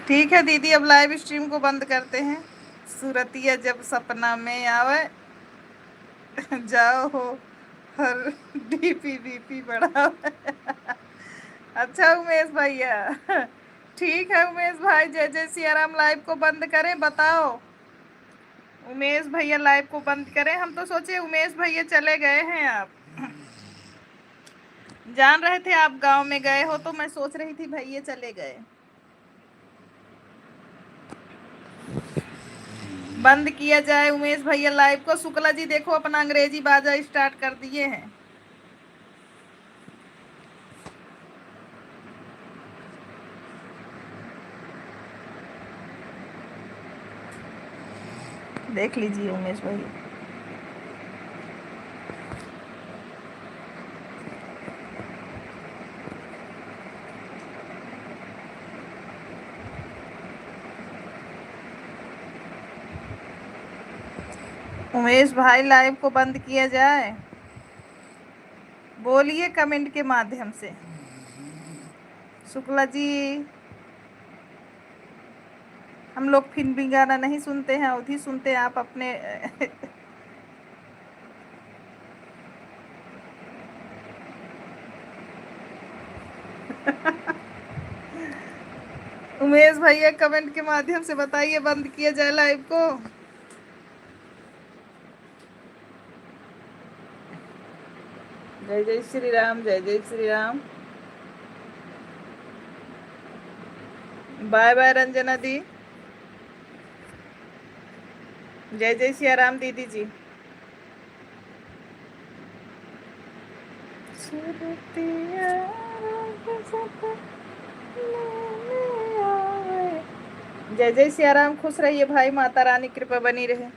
ठीक है दीदी, अब लाइव स्ट्रीम को बंद करते हैं। सूरतिया जब सपना में आवे, जाओ हो हर डीपी बीपी बढ़ावे। अच्छा उमेश भैया, ठीक है उमेश भाई, जय जय सिया राम। लाइव को बंद करें, बताओ उमेश भैया लाइव को बंद करें। हम तो सोचे उमेश भैया चले गए हैं, आप जान रहे थे आप गांव में गए हो, तो मैं सोच रही थी भैया चले गए। बंद किया जाए उमेश भैया लाइव को। शुक्ला जी देखो अपना अंग्रेजी बाजा स्टार्ट कर दिए हैं। देख लीजिए उमेश भैया। उमेश भाई लाइव को बंद किया जाए, बोलिए कमेंट के माध्यम से। शुक्ला जी, हम लोग फिल्मी गाना नहीं सुनते हैं, अवधि सुनते हैं, आप अपने उमेश भैया कमेंट के माध्यम से बताइए बंद किया जाए लाइव को। जय जय श्री राम, जय जय श्री राम। बाय बाय रंजना दी। जय जय सिया राम दीदी जी। जय जय सिया राम, खुश रहिए भाई, माता रानी कृपा बनी रहे।